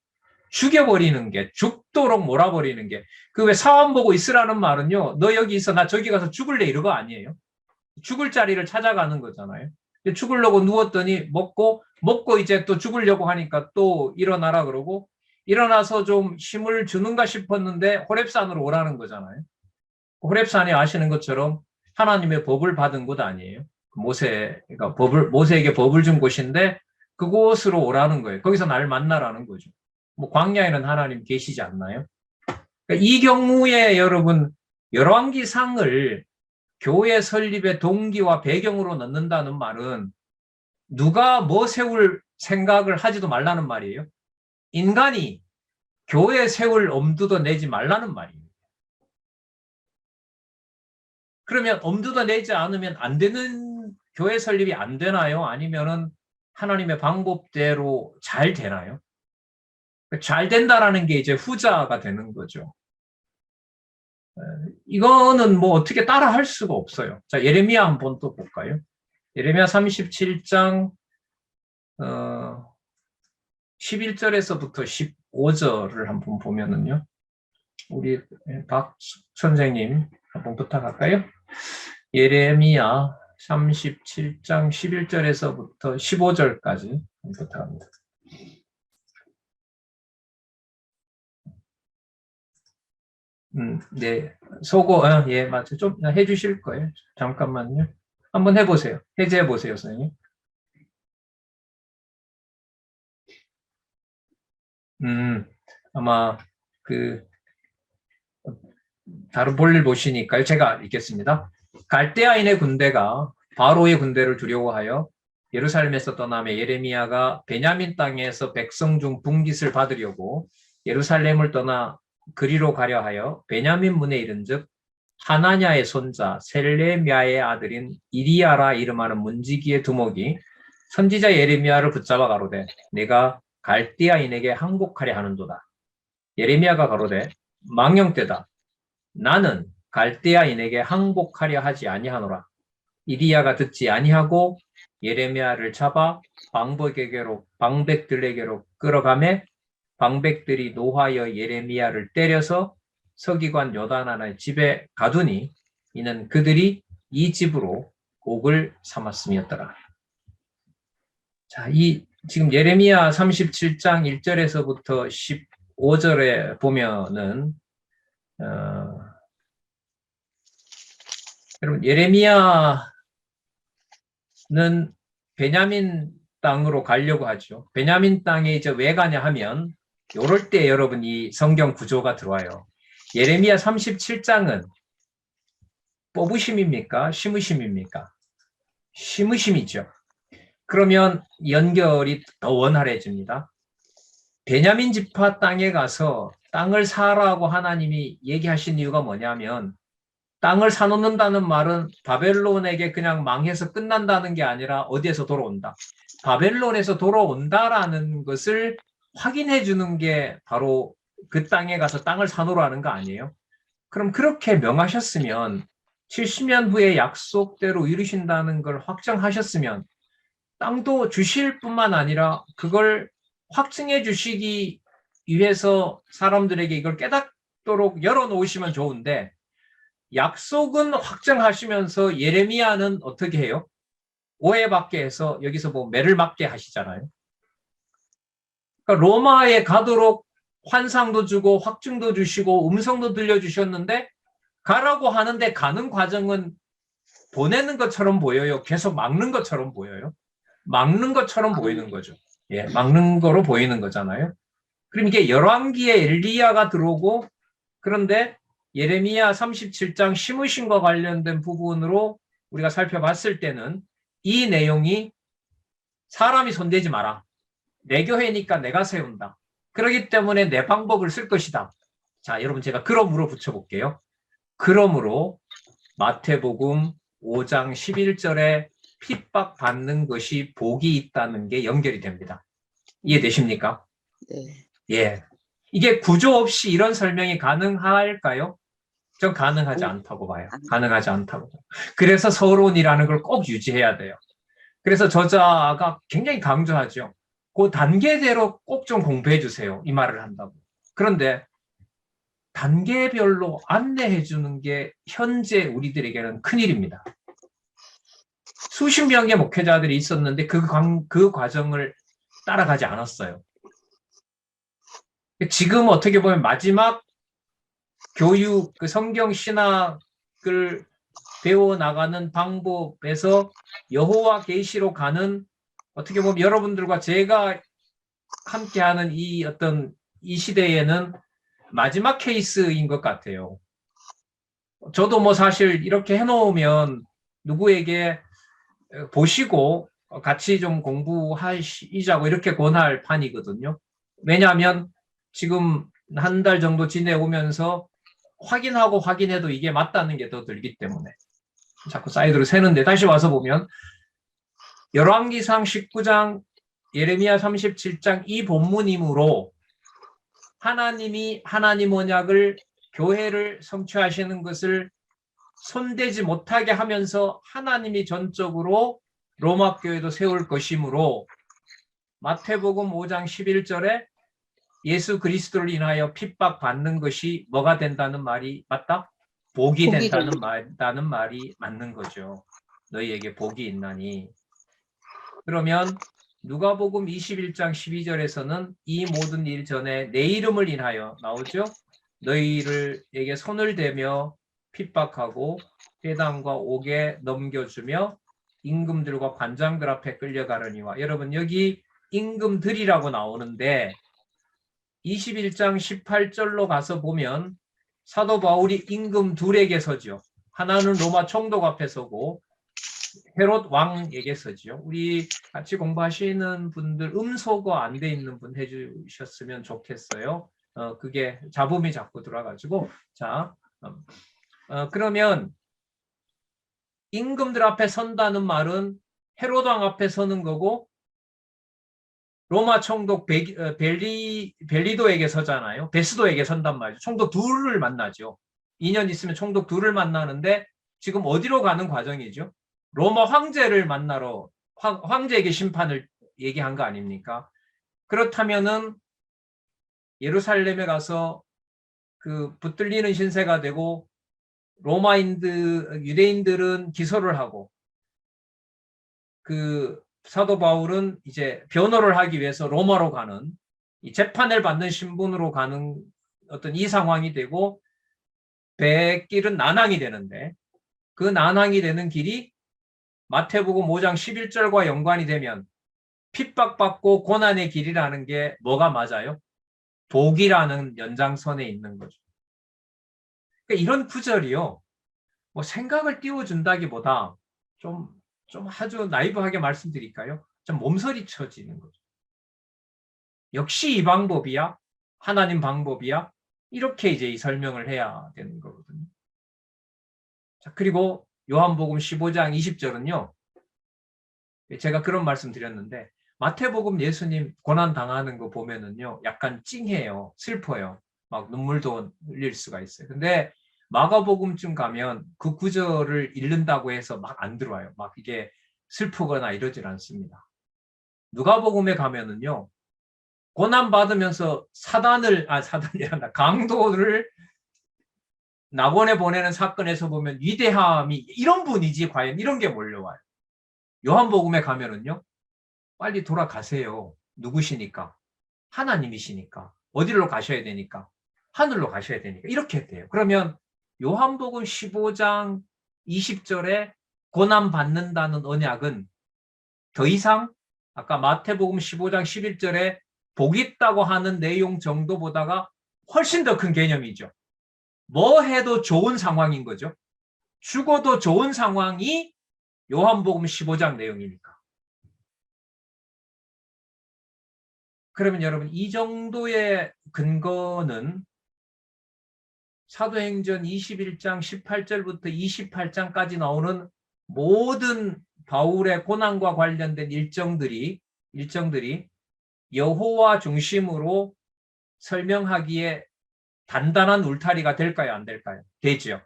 [SPEAKER 1] 죽여버리는 게, 죽도록 몰아버리는 게. 그 왜 사원 보고 있으라는 말은요, 너 여기 있어, 나 저기 가서 죽을래, 이러고 아니에요. 죽을 자리를 찾아가는 거잖아요. 죽으려고 누웠더니 먹고 이제 또 죽으려고 하니까 또 일어나라 그러고, 일어나서 좀 힘을 주는가 싶었는데 호렙산으로 오라는 거잖아요. 호렙산이 아시는 것처럼 하나님의 법을 받은 곳 아니에요. 그러니까 모세에게 법을 준 곳인데 그곳으로 오라는 거예요. 거기서 날 만나라는 거죠. 뭐 광야에는 하나님 계시지 않나요? 그러니까 이 경우에 여러분 열왕기상을 교회 설립의 동기와 배경으로 넣는다는 말은 누가 뭐 세울 생각을 하지도 말라는 말이에요. 인간이 교회 세울 엄두도 내지 말라는 말이에요. 그러면 엄두도 내지 않으면 안 되는 교회 설립이 안 되나요? 아니면은 하나님의 방법대로 잘 되나요? 잘 된다라는 게 이제 후자가 되는 거죠. 이거는 뭐 어떻게 따라 할 수가 없어요. 자, 예레미야 한번 또 볼까요? 예레미야 37장 11절에서부터 15절을 한번 보면은요. 우리 박 선생님 한번 부탁할까요? 예레미야 37장 11절에서부터 15절까지 부탁합니다. 네. 예, 맞죠. 좀 해주실 거예요. 잠깐만요. 한번 해보세요. 해제해보세요, 선생님. 아마 다른 볼일 보시니까요. 제가 읽겠습니다. 갈대아인의 군대가 바로의 군대를 두려워하여 예루살렘에서 떠나며 예레미야가 베냐민 땅에서 백성 중 분깃을 받으려고 예루살렘을 떠나 그리로 가려 하여 베냐민 문에 이른즉 하나냐의 손자 셀레미야의 아들인 이리야라 이름하는 문지기의 두목이 선지자 예레미야를 붙잡아 가로되 내가 갈대아인에게 항복하려 하는도다. 예레미야가 가로되 망령되다. 나는 갈대아인에게 항복하려 하지 아니하노라. 이리야가 듣지 아니하고 예레미야를 잡아 방백들에게로 끌어가매 방백들이 노하여 예레미야를 때려서 서기관 요다나의 집에 가두니 이는 그들이 이 집으로 옥을 삼았음이었더라. 자, 지금 예레미야 37장 1절에서부터 15절에 보면은 여러분 예레미야는 베냐민 땅으로 가려고 하죠. 베냐민 땅에 이제 왜 가냐 하면 이럴 때 여러분 이 성경 구조가 들어와요. 예레미야 37장은 뽑으심입니까? 심으심입니까? 심으심이죠. 그러면 연결이 더 원활해집니다. 베냐민 지파 땅에 가서 땅을 사라고 하나님이 얘기하신 이유가 뭐냐면 땅을 사놓는다는 말은 바벨론에게 그냥 망해서 끝난다는 게 아니라 어디에서 돌아온다. 바벨론에서 돌아온다라는 것을 확인해 주는 게 바로 그 땅에 가서 땅을 사놓으라는 거 아니에요? 그럼 그렇게 명하셨으면 70년 후에 약속대로 이루신다는 걸 확정하셨으면 땅도 주실 뿐만 아니라 그걸 확증해 주시기 위해서 사람들에게 이걸 깨닫도록 열어놓으시면 좋은데 약속은 확정하시면서 예레미야는 어떻게 해요? 오해받게 해서 여기서 뭐 매를 맞게 하시잖아요. 그러니까 로마에 가도록 환상도 주고 확증도 주시고 음성도 들려주셨는데 가라고 하는데 가는 과정은 보내는 것처럼 보여요? 계속 막는 것처럼 보여요? 막는 것처럼 보이는 거죠. 예, 막는 거로 보이는 거잖아요. 그럼 이게 열왕기에 엘리야가 들어오고 그런데 예레미야 37장 심으신과 관련된 부분으로 우리가 살펴봤을 때는 이 내용이 사람이 손대지 마라. 내 교회니까 내가 세운다. 그렇기 때문에 내 방법을 쓸 것이다. 자, 여러분 제가 그러므로 붙여볼게요. 그러므로 마태복음 5장 11절에 핍박받는 것이 복이 있다는 게 연결이 됩니다. 이해되십니까?
[SPEAKER 2] 네.
[SPEAKER 1] 예. 이게 구조 없이 이런 설명이 가능할까요? 전 가능하지 않다고 봐요. 가능하지 않다고. 그래서 서론이라는 걸 꼭 유지해야 돼요. 그래서 저자가 굉장히 강조하죠. 그 단계대로 꼭 좀 공부해 주세요. 이 말을 한다고. 그런데 단계별로 안내해 주는 게 현재 우리들에게는 큰일입니다. 수십 명의 목회자들이 있었는데 그 과정을 따라가지 않았어요. 지금 어떻게 보면 마지막 교육, 그 성경 신학을 배워나가는 방법에서 여호와 계시로 가는 어떻게 보면 여러분들과 제가 함께하는 이 시대에는 마지막 케이스인 것 같아요. 저도 뭐 사실 이렇게 해놓으면 누구에게 보시고 같이 좀 공부하시자고 이렇게 권할 판이거든요. 왜냐하면 지금 한 달 정도 지내오면서 확인하고 확인해도 이게 맞다는 게 더 들기 때문에 자꾸 사이드로 새는데 다시 와서 보면 열왕기상 19장 예레미야 37장 이 본문이므로 하나님이 하나님 언약을 교회를 성취하시는 것을 손대지 못하게 하면서 하나님이 전적으로 로마 교회도 세울 것이므로 마태복음 5장 11절에 예수 그리스도를 인하여 핍박받는 것이 뭐가 된다는 말이 맞다? 복이 된다는 말이 맞는 거죠. 너희에게 복이 있나니. 그러면 누가복음 21장 12절에서는 이 모든 일 전에 내 이름을 인하여 나오죠. 너희에게 손을 대며 핍박하고 회당과 옥에 넘겨주며 임금들과 관장들 앞에 끌려가려니와. 여러분 여기 임금들이라고 나오는데 21장 18절로 가서 보면 사도 바울이 임금 둘에게 서죠. 하나는 로마 총독 앞에 서고 헤롯 왕에게 서죠. 우리 같이 공부하시는 분들 음소거 안 돼 있는 분 해주셨으면 좋겠어요. 그게 잡음이 자꾸 들어와가지고. 자, 그러면 임금들 앞에 선다는 말은 헤롯 왕 앞에 서는 거고 로마 총독 벨리도에게 서잖아요. 베스도에게 선단 말이죠. 총독 둘을 만나죠. 2년 있으면 총독 둘을 만나는데 지금 어디로 가는 과정이죠? 로마 황제를 만나러 황제에게 심판을 얘기한 거 아닙니까? 그렇다면은 예루살렘에 가서 그 붙들리는 신세가 되고 유대인들은 기소를 하고 그 사도 바울은 이제 변호를 하기 위해서 로마로 가는 이 재판을 받는 신분으로 가는 어떤 이 상황이 되고 배길은 난항이 되는데 그 난항이 되는 길이 마태복음 5장 11절과 연관이 되면 핍박받고 고난의 길이라는 게 뭐가 맞아요? 복이라는 연장선에 있는 거죠. 그러니까 이런 구절이요. 뭐 생각을 띄워준다기보다 좀 아주 나이브하게 말씀드릴까요? 좀 몸서리 쳐지는 거죠. 역시 이 방법이야? 하나님 방법이야? 이렇게 이제 이 설명을 해야 되는 거거든요. 자, 그리고 요한복음 15장 20절은요. 제가 그런 말씀 드렸는데 마태복음 예수님 고난 당하는 거 보면은요. 약간 찡해요. 슬퍼요. 막 눈물도 흘릴 수가 있어요. 근데 마가복음쯤 가면 그 구절을 읽는다고 해서 막 안 들어와요. 막 이게 슬프거나 이러질 않습니다. 누가복음에 가면은요. 고난 받으면서 사단이란다. 강도를 낙원에 보내는 사건에서 보면 위대함이 이런 분이지 과연 이런 게 몰려와요. 요한복음에 가면은요. 빨리 돌아가세요. 누구시니까? 하나님이시니까. 어디로 가셔야 되니까? 하늘로 가셔야 되니까. 이렇게 돼요. 그러면 요한복음 15장 20절에 고난 받는다는 언약은 더 이상 아까 마태복음 15장 11절에 복 있다고 하는 내용 정도보다가 훨씬 더 큰 개념이죠. 뭐 해도 좋은 상황인 거죠. 죽어도 좋은 상황이 요한복음 15장 내용이니까. 그러면 여러분 이 정도의 근거는 사도행전 21장 18절부터 28장까지 나오는 모든 바울의 고난과 관련된 일정들이 여호와 중심으로 설명하기에 단단한 울타리가 될까요? 안 될까요? 되죠.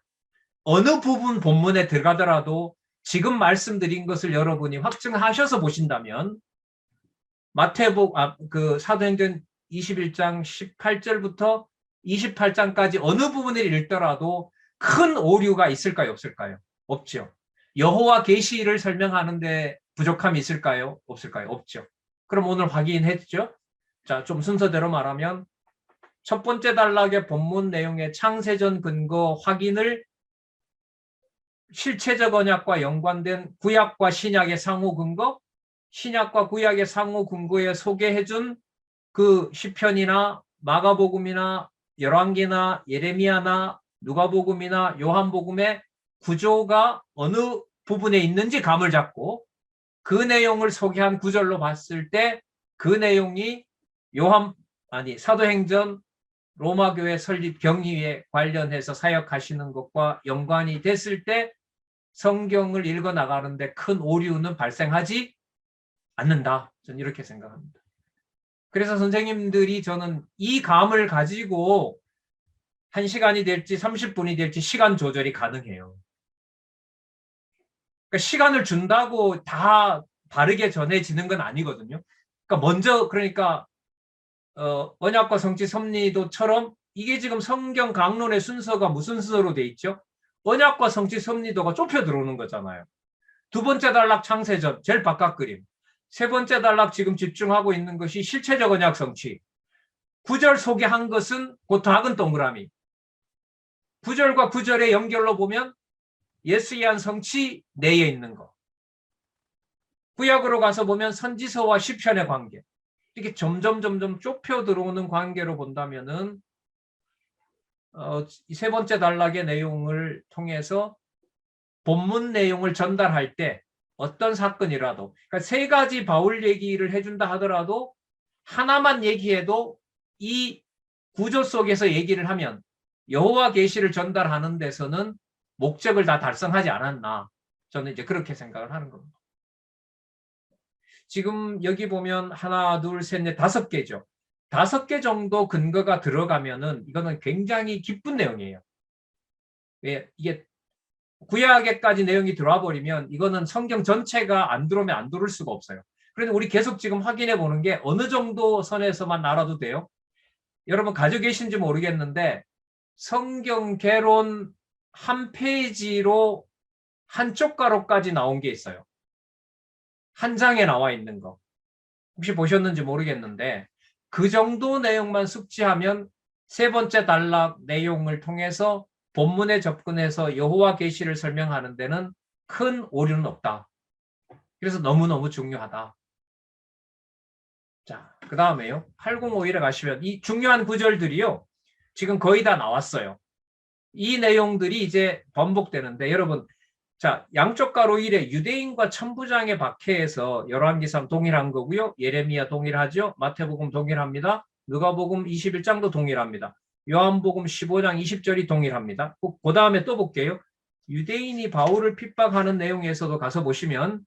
[SPEAKER 1] 어느 부분 본문에 들어가더라도 지금 말씀드린 것을 여러분이 확증하셔서 보신다면 사도행전 21장 18절부터 28장까지 어느 부분을 읽더라도 큰 오류가 있을까요? 없을까요? 없죠. 여호와 계시를 설명하는데 부족함이 있을까요? 없을까요? 없죠. 그럼 오늘 확인했죠? 자, 좀 순서대로 말하면 첫 번째 단락의 본문 내용의 창세전 근거 확인을 실체적 언약과 연관된 구약과 신약의 상호 근거, 신약과 구약의 상호 근거에 소개해준 그 시편이나 마가복음이나 열왕기나 예레미야나 누가복음이나 요한복음의 구조가 어느 부분에 있는지 감을 잡고 그 내용을 소개한 구절로 봤을 때 그 내용이 사도행전 로마교회 설립 경위에 관련해서 사역하시는 것과 연관이 됐을 때 성경을 읽어 나가는데 큰 오류는 발생하지 않는다. 저는 이렇게 생각합니다. 그래서 선생님들이 저는 이 감을 가지고 1시간이 될지 30분이 될지 시간 조절이 가능해요. 그러니까 시간을 준다고 다 바르게 전해지는 건 아니거든요. 그러니까 언약과 성취 섭리도처럼 이게 지금 성경 강론의 순서가 무슨 순서로 돼 있죠? 언약과 성취 섭리도가 좁혀 들어오는 거잖아요. 두 번째 단락 창세전, 제일 바깥 그림. 세 번째 단락 지금 집중하고 있는 것이 실체적 언약 성취. 9절 소개한 것은 그 작은 동그라미. 9절과 9절의 연결로 보면 예수에 의한 성취 내에 있는 거. 구약으로 가서 보면 선지서와 시편의 관계. 이렇게 점점 좁혀 들어오는 관계로 본다면은 이 세 번째 단락의 내용을 통해서 본문 내용을 전달할 때 어떤 사건이라도 그러니까 세 가지 바울 얘기를 해준다 하더라도 하나만 얘기해도 이 구조 속에서 얘기를 하면 여호와 계시를 전달하는 데서는 목적을 다 달성하지 않았나 저는 이제 그렇게 생각을 하는 겁니다. 지금 여기 보면 하나, 둘, 셋, 넷, 5개죠. 5개 정도 근거가 들어가면은 이거는 굉장히 기쁜 내용이에요. 왜 이게 구약에까지 내용이 들어와 버리면 이거는 성경 전체가 안 들어오면 안 들을 수가 없어요. 그래서 우리 계속 지금 확인해 보는 게 어느 정도 선에서만 알아도 돼요. 여러분 가지고 계신지 모르겠는데 성경 개론 한 페이지로 한쪽 가로까지 나온 게 있어요. 한 장에 나와 있는 거. 혹시 보셨는지 모르겠는데 그 정도 내용만 숙지하면 세 번째 단락 내용을 통해서 본문에 접근해서 여호와 계시를 설명하는 데는 큰 오류는 없다. 그래서 너무너무 중요하다. 자, 그 다음에요. 8051에 가시면 이 중요한 구절들이요. 지금 거의 다 나왔어요. 이 내용들이 이제 반복되는데 여러분 자, 양쪽 가로 1에 유대인과 천부장의 박해에서 열왕기상 동일한 거고요. 예레미야 동일하죠. 마태복음 동일합니다. 누가복음 21장도 동일합니다. 요한복음 15장 20절이 동일합니다. 그 다음에 또 볼게요. 유대인이 바울을 핍박하는 내용에서도 가서 보시면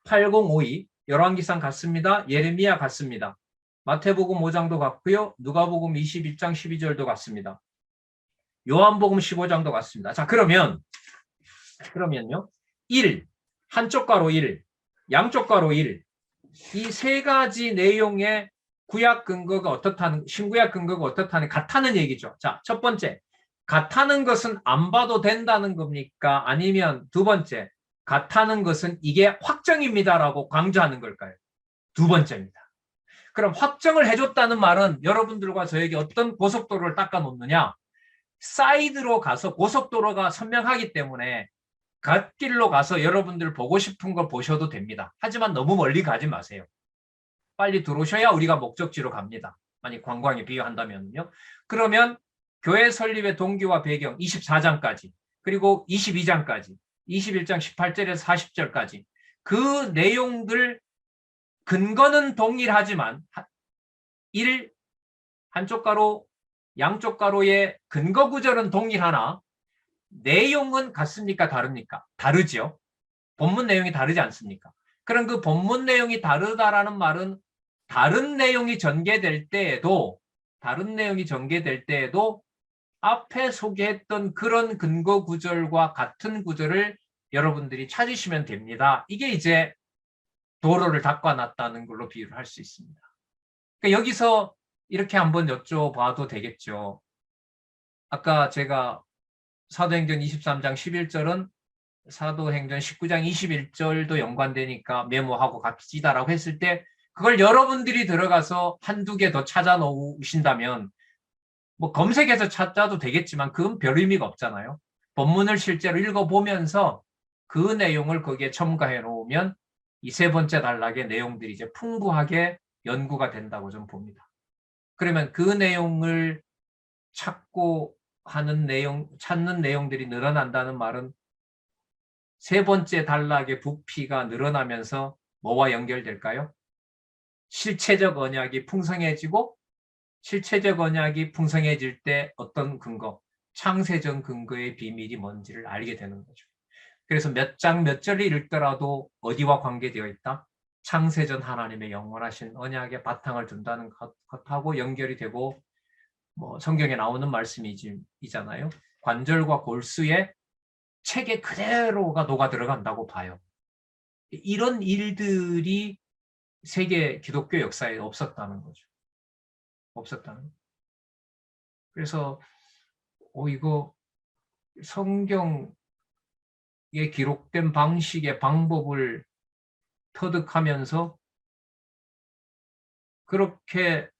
[SPEAKER 1] 8052 열왕기상 같습니다. 예레미야 같습니다. 마태복음 5장도 같고요. 누가복음 21장 12절도 같습니다. 요한복음 15장도 같습니다. 자, 그러면요. 1, 한쪽 가로 1, 양쪽 가로 1. 이 세 가지 내용의 구약 근거가 어떻다는, 신구약 근거가 어떻다는, 같다는 얘기죠. 자, 첫 번째, 같다는 것은 안 봐도 된다는 겁니까? 아니면 두 번째, 같다는 것은 이게 확정입니다라고 강조하는 걸까요? 두 번째입니다. 그럼 확정을 해줬다는 말은 여러분들과 저에게 어떤 고속도로를 닦아 놓느냐? 사이드로 가서 고속도로가 선명하기 때문에 갓길로 가서 여러분들 보고 싶은 거 보셔도 됩니다. 하지만 너무 멀리 가지 마세요. 빨리 들어오셔야 우리가 목적지로 갑니다. 만약 관광에 비유한다면요. 그러면 교회 설립의 동기와 배경 24장까지 그리고 22장까지 21장 18절에서 40절까지 그 내용들 근거는 동일하지만 한쪽 가로 양쪽 가로의 근거 구절은 동일하나 내용은 같습니까? 다릅니까? 다르죠. 본문 내용이 다르지 않습니까? 그럼 그 본문 내용이 다르다라는 말은 다른 내용이 전개될 때에도 앞에 소개했던 그런 근거 구절과 같은 구절을 여러분들이 찾으시면 됩니다. 이게 이제 도로를 닦아놨다는 걸로 비유를 할 수 있습니다. 그러니까 여기서 이렇게 한번 여쭤봐도 되겠죠. 아까 제가 사도행전 23장 11절은 사도행전 19장 21절도 연관되니까 메모하고 갑시다라고 했을 때 그걸 여러분들이 들어가서 한두 개 더 찾아 놓으신다면 뭐 검색해서 찾아도 되겠지만 그건 별 의미가 없잖아요. 본문을 실제로 읽어보면서 그 내용을 거기에 첨가해 놓으면 이 세 번째 단락의 내용들이 이제 풍부하게 연구가 된다고 좀 봅니다. 그러면 그 내용을 찾는 내용들이 늘어난다는 말은 세 번째 단락의 부피가 늘어나면서 뭐와 연결될까요? 실체적 언약이 풍성해지고 실체적 언약이 풍성해질 때 어떤 근거, 창세전 근거의 비밀이 뭔지를 알게 되는 거죠. 그래서 몇 장 몇 절을 읽더라도 어디와 관계되어 있다? 창세전 하나님의 영원하신 언약의 바탕을 둔다는 것하고 연결이 되고 뭐 성경에 나오는 말씀이잖아요. 관절과 골수에 책에 그대로가 녹아 들어간다고 봐요. 이런 일들이 세계 기독교 역사에 없었다는 거죠. 없었다는. 그래서 이거 성경에 기록된 방식의 방법을 터득하면서 그렇게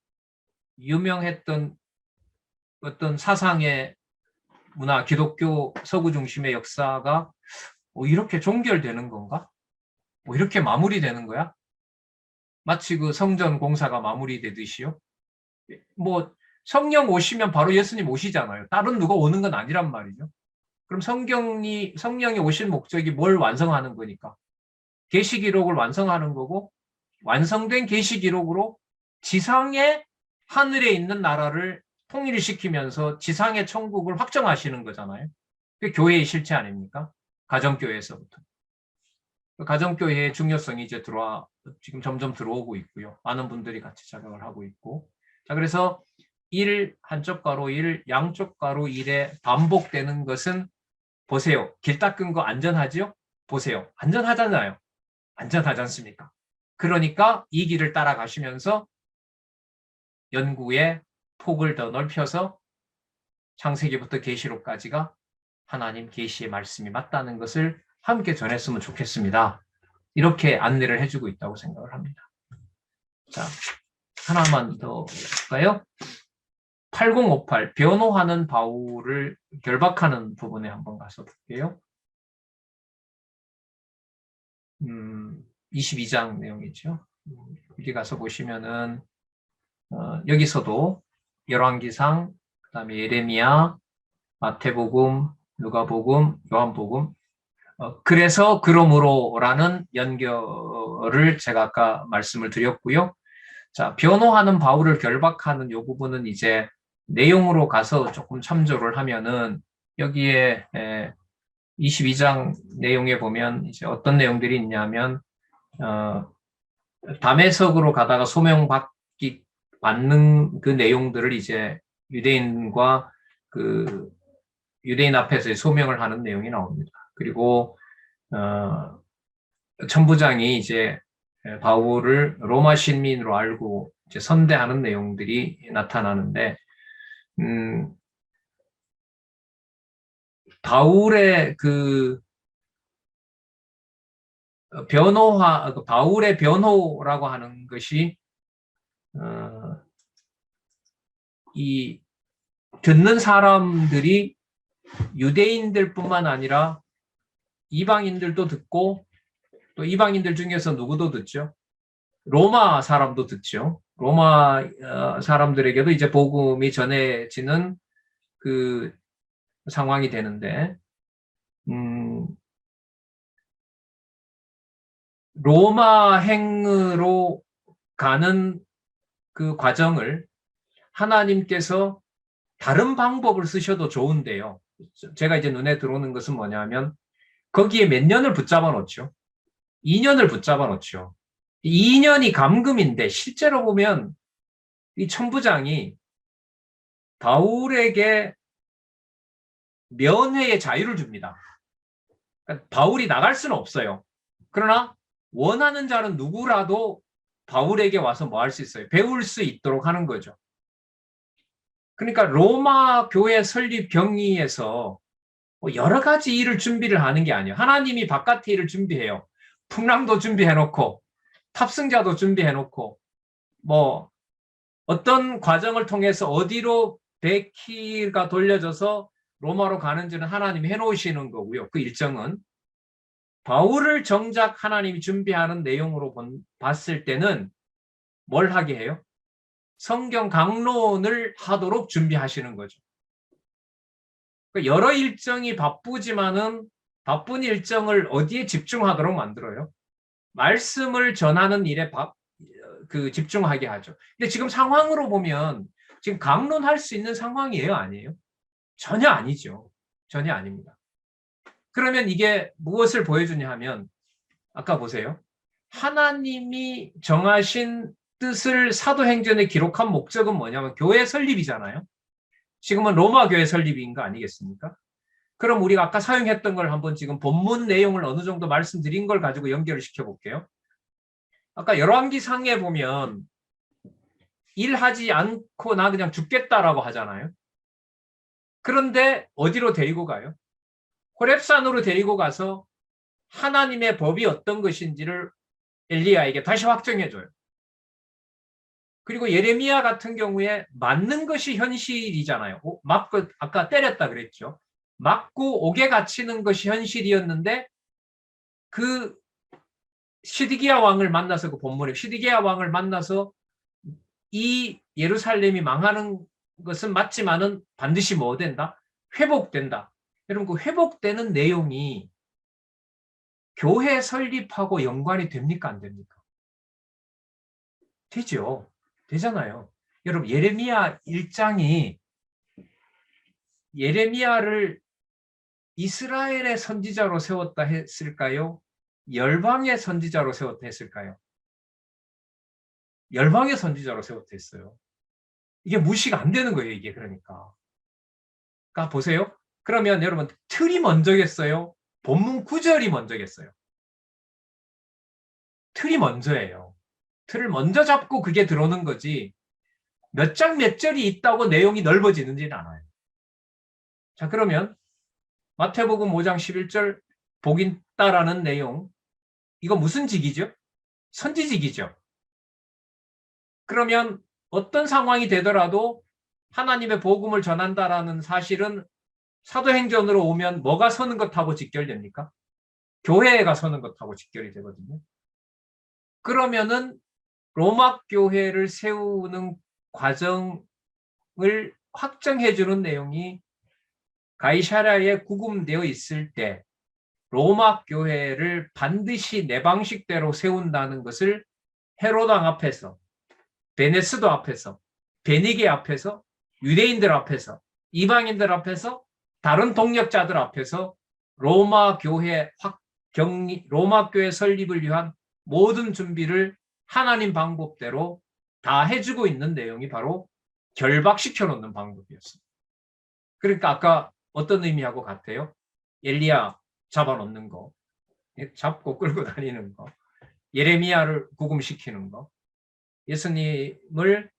[SPEAKER 1] 유명했던 어떤 사상의 문화, 기독교 서구 중심의 역사가 이렇게 종결되는 건가? 이렇게 마무리되는 거야? 마치 그 성전 공사가 마무리되듯이요. 뭐 성령 오시면 바로 예수님 오시잖아요. 다른 누가 오는 건 아니란 말이죠. 그럼 성령이 오신 목적이 뭘 완성하는 거니까? 계시 기록을 완성하는 거고 완성된 계시 기록으로 지상에 하늘에 있는 나라를 통일시키면서 지상의 천국을 확정하시는 거잖아요. 그게 교회의 실체 아닙니까? 가정교회에서부터. 가정교회의 중요성이 이제 지금 점점 들어오고 있고요. 많은 분들이 같이 작용을 하고 있고. 자, 그래서 한쪽 가로 1, 양쪽 가로 1에 반복되는 것은 보세요. 길 닦은 거 안전하지요? 보세요. 안전하잖아요. 안전하지 않습니까? 그러니까 이 길을 따라가시면서 연구의 폭을 더 넓혀서 창세기부터 계시록까지가 하나님 계시의 말씀이 맞다는 것을 함께 전했으면 좋겠습니다. 이렇게 안내를 해주고 있다고 생각을 합니다. 자, 하나만 더 볼까요? 8058 변호하는 바울을 결박하는 부분에 한번 가서 볼게요. 22장 내용이죠. 여기 가서 보시면은 여기서도 열왕기상, 그다음에 예레미야, 마태복음, 누가복음, 요한복음. 그래서 그러므로라는 연결을 제가 아까 말씀을 드렸고요. 자, 변호하는 바울을 결박하는 이 부분은 이제 내용으로 가서 조금 참조를 하면은 여기에 22장 내용에 보면 이제 어떤 내용들이 있냐면 다메섹으로 가다가 받는 그 내용들을 이제 유대인과 그 유대인 앞에서 소명을 하는 내용이 나옵니다. 그리고 천부장이 이제 바울을 로마 시민으로 알고 이제 선대하는 내용들이 나타나는데 바울의 그 바울의 변호라고 하는 것이 이 듣는 사람들이 유대인들뿐만 아니라 이방인들도 듣고 또 이방인들 중에서 누구도 듣죠. 로마 사람도 듣죠. 로마 사람들에게도 이제 복음이 전해지는 그 상황이 되는데 로마행으로 가는 그 과정을 하나님께서 다른 방법을 쓰셔도 좋은데요. 제가 이제 눈에 들어오는 것은 뭐냐면 거기에 몇 년을 붙잡아 놓죠. 2년을 붙잡아 놓죠. 2년이 감금인데 실제로 보면 이 천부장이 바울에게 면회의 자유를 줍니다. 그러니까 바울이 나갈 수는 없어요. 그러나 원하는 자는 누구라도 바울에게 와서 뭐 할 수 있어요? 배울 수 있도록 하는 거죠. 그러니까 로마 교회 설립 경위에서 여러 가지 일을 준비를 하는 게 아니에요. 하나님이 바깥의 일을 준비해요. 풍랑도 준비해놓고 탑승자도 해놓고 뭐 어떤 과정을 통해서 어디로 배키가 돌려져서 로마로 가는지는 하나님이 해놓으시는 거고요. 그 일정은 바울을 정작 하나님이 준비하는 내용으로 봤을 때는 뭘 하게 해요? 성경 강론을 하도록 준비하시는 거죠. 여러 일정이 바쁘지만은 바쁜 일정을 어디에 집중하도록 만들어요? 말씀을 전하는 일에 집중하게 하죠. 근데 지금 상황으로 보면 지금 강론할 수 있는 상황이에요? 아니에요? 전혀 아니죠. 전혀 아닙니다. 그러면 이게 무엇을 보여주냐 하면 아까 보세요. 하나님이 정하신 뜻을 사도행전에 기록한 목적은 뭐냐면 교회 설립이잖아요. 지금은 로마 교회 설립인 거 아니겠습니까? 그럼 우리가 아까 사용했던 걸 한번 지금 본문 내용을 어느 정도 말씀드린 걸 가지고 연결을 시켜볼게요. 아까 열왕기상에 보면 일하지 않고 나 그냥 죽겠다라고 하잖아요. 그런데 어디로 데리고 가요? 호렙산으로 데리고 가서 하나님의 법이 어떤 것인지를 엘리야에게 다시 확정해줘요. 그리고 예레미야 같은 경우에 맞는 것이 현실이잖아요. 맞고 아까 때렸다 그랬죠. 맞고 옥에 갇히는 것이 현실이었는데 그 시드기야 왕을 만나서 그 본문에 시드기야 왕을 만나서 이 예루살렘이 망하는 것은 맞지만은 반드시 뭐 된다? 회복된다. 여러분 그 회복되는 내용이 교회 설립하고 연관이 됩니까? 안 됩니까? 되죠. 되잖아요. 여러분 예레미야 1장이 예레미야를 이스라엘의 선지자로 세웠다 했을까요? 열방의 선지자로 세웠다 했을까요? 열방의 선지자로 세웠다 했어요. 이게 무시가 안 되는 거예요. 이게 그러니까. 그러니까 보세요. 그러면 여러분 틀이 먼저겠어요? 본문 구절이 먼저겠어요? 틀이 먼저예요. 틀을 먼저 잡고 그게 들어오는 거지 몇 장 몇 절이 있다고 내용이 넓어지는지는 않아요. 자 그러면 마태복음 5장 11절 복 있다라는 내용 이거 무슨 직이죠? 선지직이죠. 그러면 어떤 상황이 되더라도 하나님의 복음을 전한다라는 사실은 사도행전으로 오면 뭐가 서는 것하고 직결됩니까? 교회가 서는 것하고 직결이 되거든요. 그러면은 로마 교회를 세우는 과정을 확정해주는 내용이 가이사랴에 구금되어 있을 때 로마 교회를 반드시 내 방식대로 세운다는 것을 헤로당 앞에서 베네스도 앞에서 베니게 앞에서 유대인들 앞에서 이방인들 앞에서 다른 동력자들 앞에서 로마 교회 로마 교회 설립을 위한 모든 준비를 하나님 방법대로 다 해주고 있는 내용이 바로 결박시켜 놓는 방법이었습니다. 그러니까 아까 어떤 의미하고 같아요? 엘리야 잡아놓는 거, 잡고 끌고 다니는 거, 예레미야를 구금시키는 거, 예수님을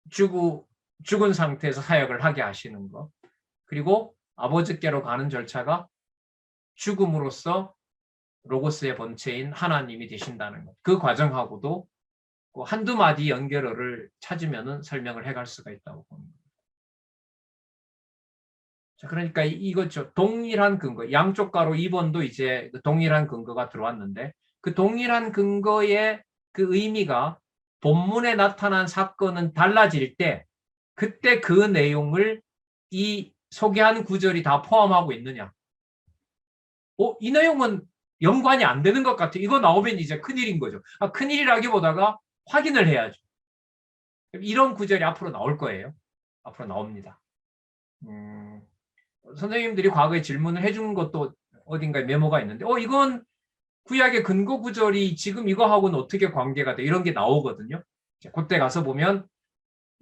[SPEAKER 1] 죽은 상태에서 사역을 하게 하시는 것, 그리고 아버지께로 가는 절차가 죽음으로써 로고스의 본체인 하나님이 되신다는 것. 그 과정하고도 한두 마디 연결어를 찾으면 설명을 해갈 수가 있다고 봅니다. 자, 그러니까 이거죠. 동일한 근거, 양쪽 가로 2번도 이제 그 동일한 근거가 들어왔는데 그 동일한 근거의 그 의미가 본문에 나타난 사건은 달라질 때 그때 그 내용을 이 소개한 구절이 다 포함하고 있느냐. 이 내용은 연관이 안 되는 것 같아. 이거 나오면 이제 큰일인 거죠. 큰일이라기보다가 확인을 해야죠. 이런 구절이 앞으로 나올 거예요. 앞으로 나옵니다. 선생님들이 과거에 질문을 해준 것도 어딘가에 메모가 있는데, 이건 구약의 근거 구절이 지금 이거하고는 어떻게 관계가 돼? 이런 게 나오거든요. 그때 가서 보면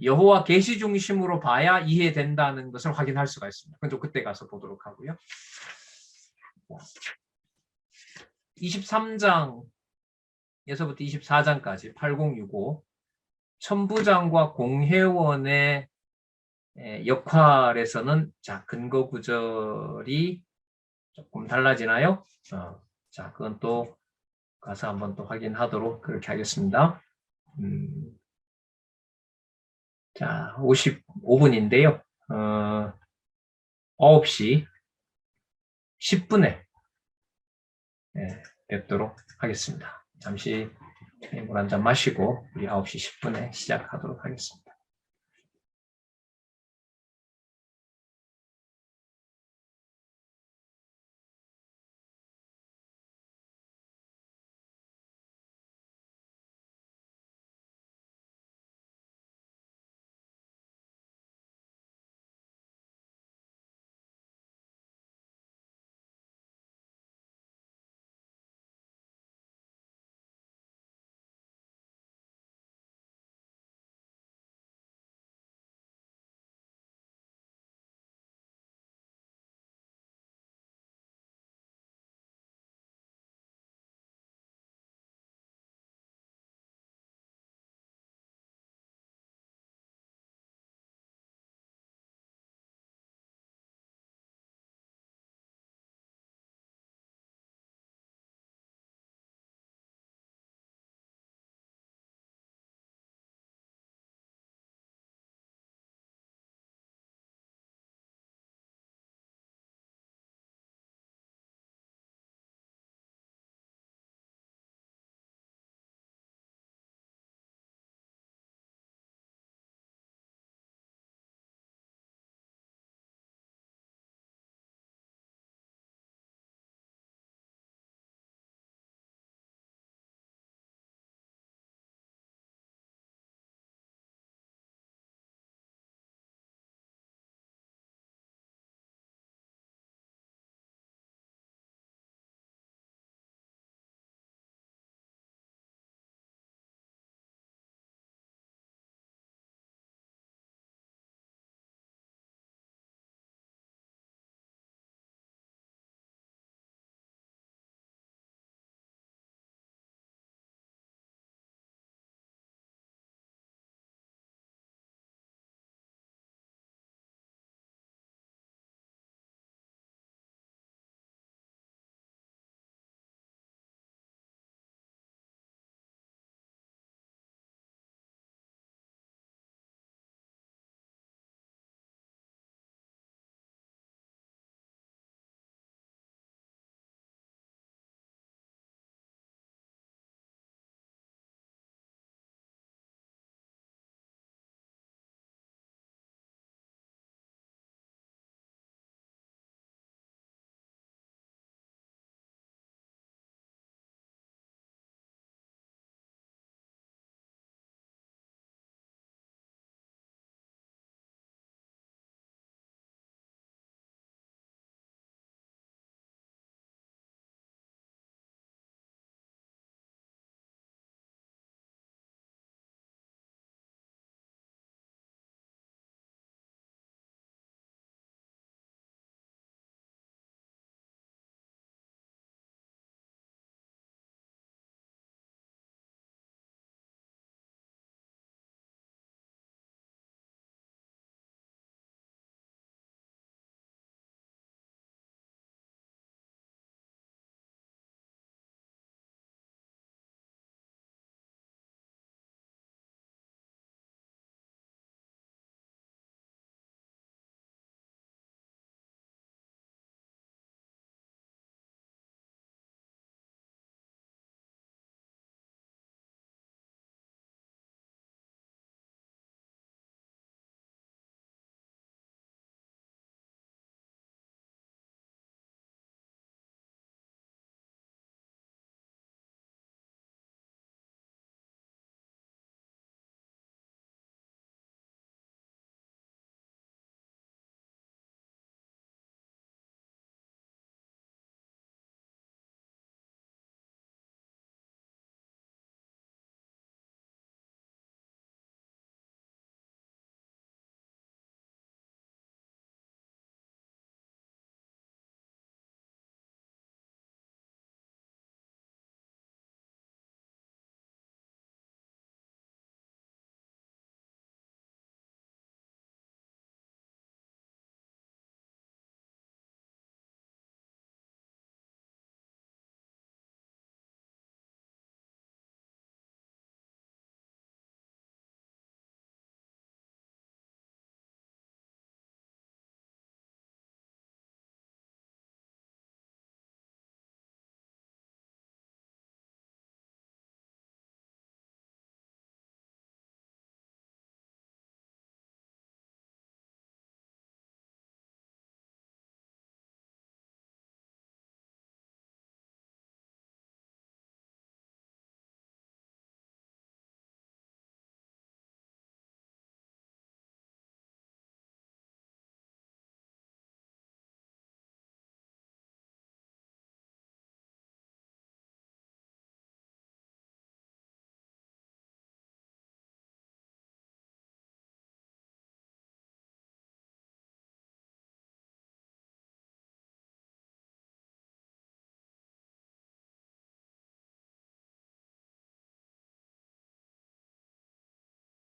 [SPEAKER 1] 여호와 계시 중심으로 봐야 이해된다는 것을 확인할 수가 있습니다. 그건 좀 그때 가서 보도록 하고요. 23장에서부터 24장까지 8065 천부장과 공회원의 역할에서는 자 근거 구절이 조금 달라지나요? 자 그건 또 가서 한번 또 확인하도록 그렇게 하겠습니다. 자 55분인데요. 9시 10분에 뵙도록 하겠습니다. 잠시 물 한 잔 마시고 우리 9시 10분에 시작하도록 하겠습니다.